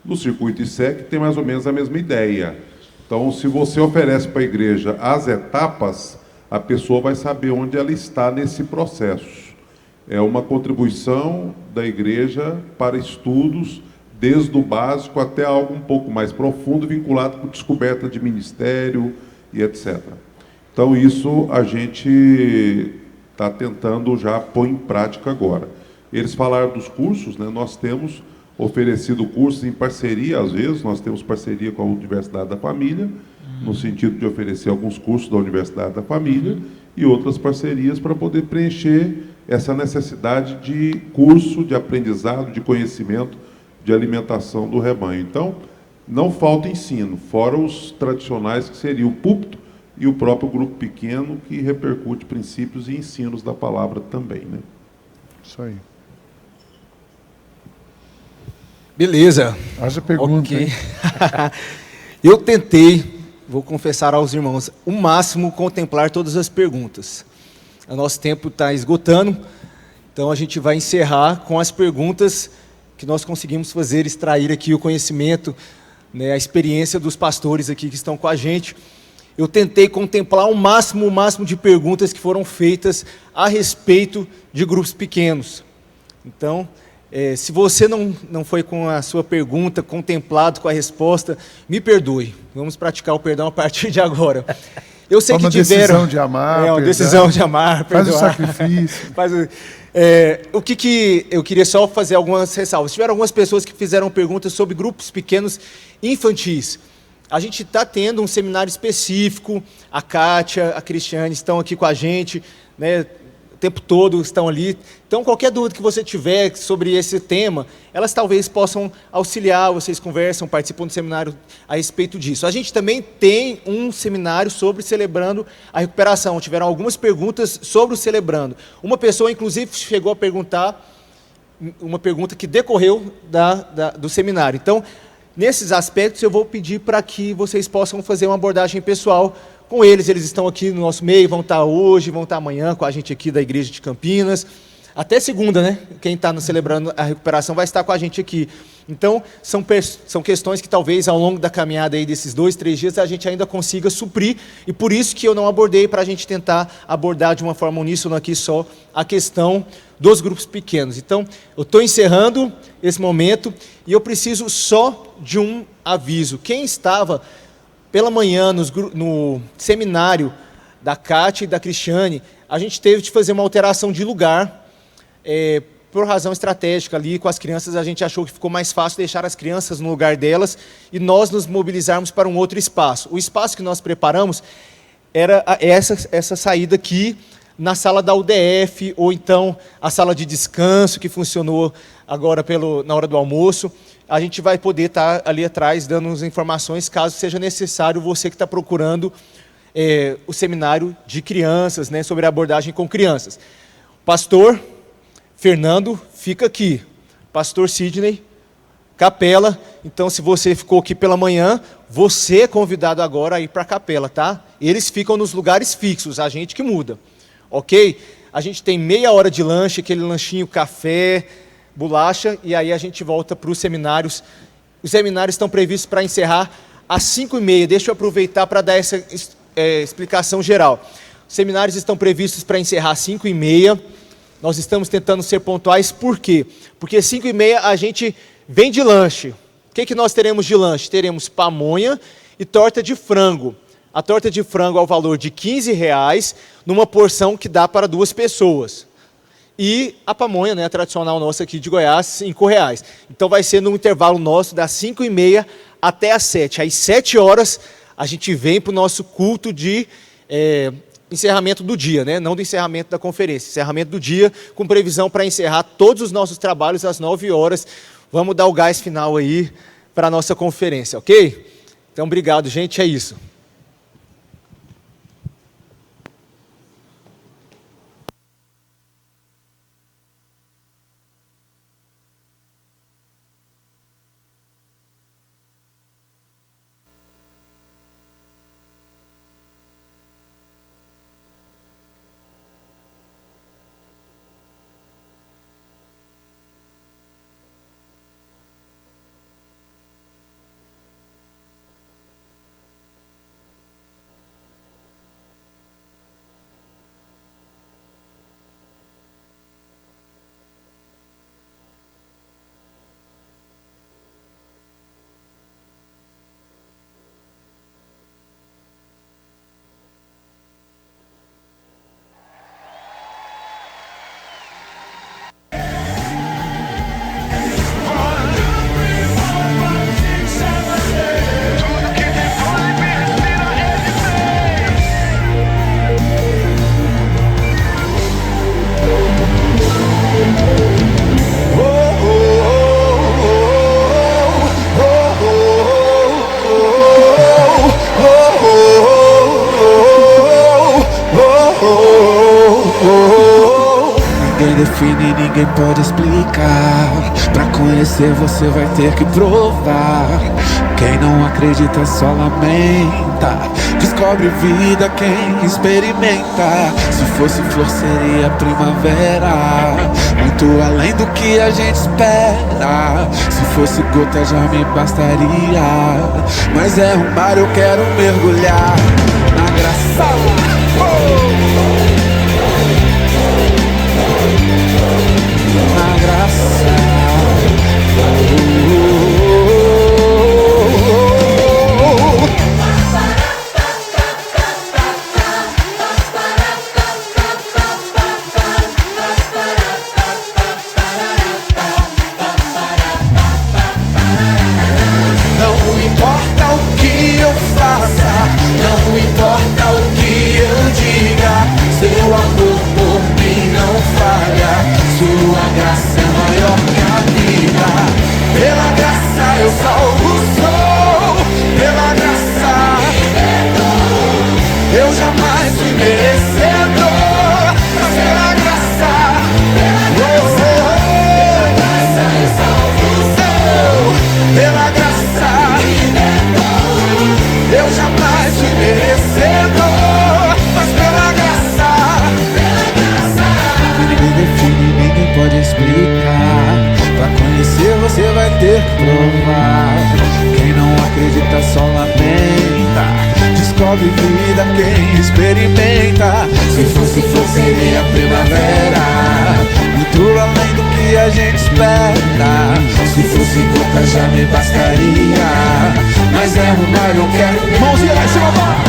No circuito ISEC tem mais ou menos a mesma ideia. Então, se você oferece para a igreja as etapas, a pessoa vai saber onde ela está nesse processo. É uma contribuição da igreja para estudos, desde o básico até algo um pouco mais profundo, vinculado com descoberta de ministério e etc. Então, isso a gente está tentando já pôr em prática agora. Eles falaram dos cursos, né? Nós temos oferecido cursos em parceria, às vezes, nós temos parceria com a Universidade da Família, no sentido de oferecer alguns cursos da Universidade da Família e outras parcerias para poder preencher essa necessidade de curso, de aprendizado, de conhecimento, de alimentação do rebanho. Então, não falta ensino, fora os tradicionais que seria o púlpito e o próprio grupo pequeno, que repercute princípios e ensinos da palavra também, né? Isso aí. Beleza. Haja pergunta. Okay. Eu tentei, vou confessar aos irmãos, o máximo contemplar todas as perguntas. O nosso tempo está esgotando, então a gente vai encerrar com as perguntas que nós conseguimos fazer, extrair aqui o conhecimento, né, a experiência dos pastores aqui que estão com a gente. Eu tentei contemplar o máximo de perguntas que foram feitas a respeito de grupos pequenos. Então, se você não foi com a sua pergunta contemplado com a resposta, me perdoe. Vamos praticar o perdão a partir de agora. Eu sei que tiveram... decisão de amar, uma decisão de amar, perdoar. Faz o sacrifício. O que eu queria só fazer algumas ressalvas. Tiveram algumas pessoas que fizeram perguntas sobre grupos pequenos infantis. A gente está tendo um seminário específico, a Kátia, a Cristiane estão aqui com a gente, né, o tempo todo estão ali. Então, qualquer dúvida que você tiver sobre esse tema, elas talvez possam auxiliar, vocês conversam, participam do seminário a respeito disso. A gente também tem um seminário sobre Celebrando a Recuperação. Tiveram algumas perguntas sobre o Celebrando. Uma pessoa, inclusive, chegou a perguntar, uma pergunta que decorreu do seminário. Então, nesses aspectos, eu vou pedir para que vocês possam fazer uma abordagem pessoal com eles. Eles estão aqui no nosso meio, vão estar hoje, vão estar amanhã com a gente aqui da Igreja de Campinas. Até segunda, né? Quem está Celebrando a Recuperação vai estar com a gente aqui. Então, são questões que talvez ao longo da caminhada aí desses 2, 3 dias a gente ainda consiga suprir, e por isso que eu não abordei, para a gente tentar abordar de uma forma uníssona aqui só a questão dos grupos pequenos. Então, eu estou encerrando esse momento e eu preciso só de um aviso. Quem estava pela manhã no seminário da Kátia e da Cristiane, a gente teve de fazer uma alteração de lugar, por razão estratégica ali com as crianças. A gente achou que ficou mais fácil deixar as crianças no lugar delas e nós nos mobilizarmos para um outro espaço. O espaço que nós preparamos era essa saída aqui, na sala da UDF, ou então a sala de descanso, que funcionou agora na hora do almoço. A gente vai poder estar ali atrás dando as informações, caso seja necessário, você que está procurando o seminário de crianças, né, sobre a abordagem com crianças. Pastor Fernando fica aqui, pastor Sidney, capela. Então, se você ficou aqui pela manhã, você é convidado agora a ir para a capela, tá? Eles ficam nos lugares fixos, a gente que muda, ok? A gente tem meia hora de lanche, aquele lanchinho, café, bolacha, e aí a gente volta para os seminários. Os seminários estão previstos para encerrar às 5h30. Deixa eu aproveitar para dar essa explicação geral. Os seminários estão previstos para encerrar às 5h30. Nós estamos tentando ser pontuais, por quê? Porque às 5h30 a gente vem de lanche. O que nós teremos de lanche? Teremos pamonha e torta de frango. A torta de frango ao valor de R$15, numa porção que dá para 2 pessoas. E a pamonha, né, a tradicional nossa aqui de Goiás, R$5. Então vai ser no intervalo nosso das 5h30 até às 7h. Às 7h a gente vem para o nosso culto de encerramento do dia, né? Não do encerramento da conferência, encerramento do dia, com previsão para encerrar todos os nossos trabalhos às 9h. Vamos dar o gás final aí para a nossa conferência, ok? Então, obrigado, gente, é isso. Define, ninguém pode explicar. Pra conhecer você vai ter que provar. Quem não acredita só lamenta. Descobre vida quem experimenta. Se fosse flor seria primavera, muito além do que a gente espera. Se fosse gota já me bastaria, mas é um mar, eu quero mergulhar na graça. Na graça. que provar. Quem não acredita só lamenta, descobre vida quem experimenta. Se fosse flor seria primavera, muito além do que a gente espera. Se fosse boca já me bastaria, mas é um mar, eu quero. Mãozinha lá em cima, vai!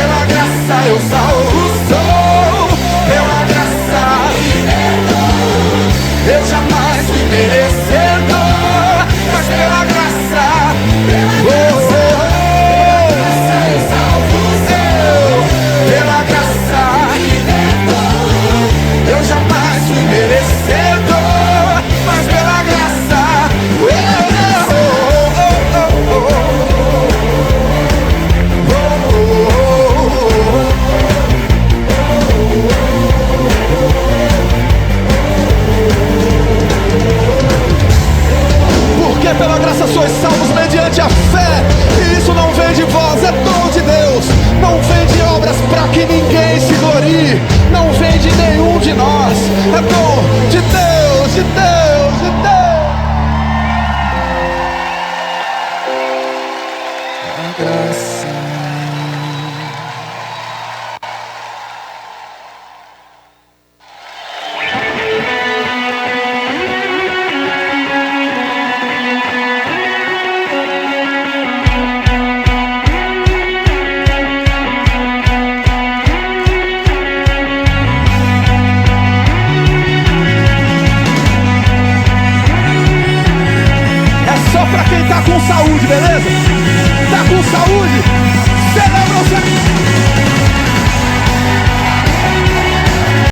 A graça, eu salvo sou, pela graça eu jamais fui merecedor, mas pela graça eu salvo eu, pela graça eu jamais fui merecedor, mas pela graça pela graça sois salvos mediante a fé, e isso não vem de vós, é dom de Deus. Não vem de obras para que ninguém se glorie, não vem de nenhum de nós, é dom de Deus, de Deus, de Deus. A graça. Pra quem tá com saúde, beleza?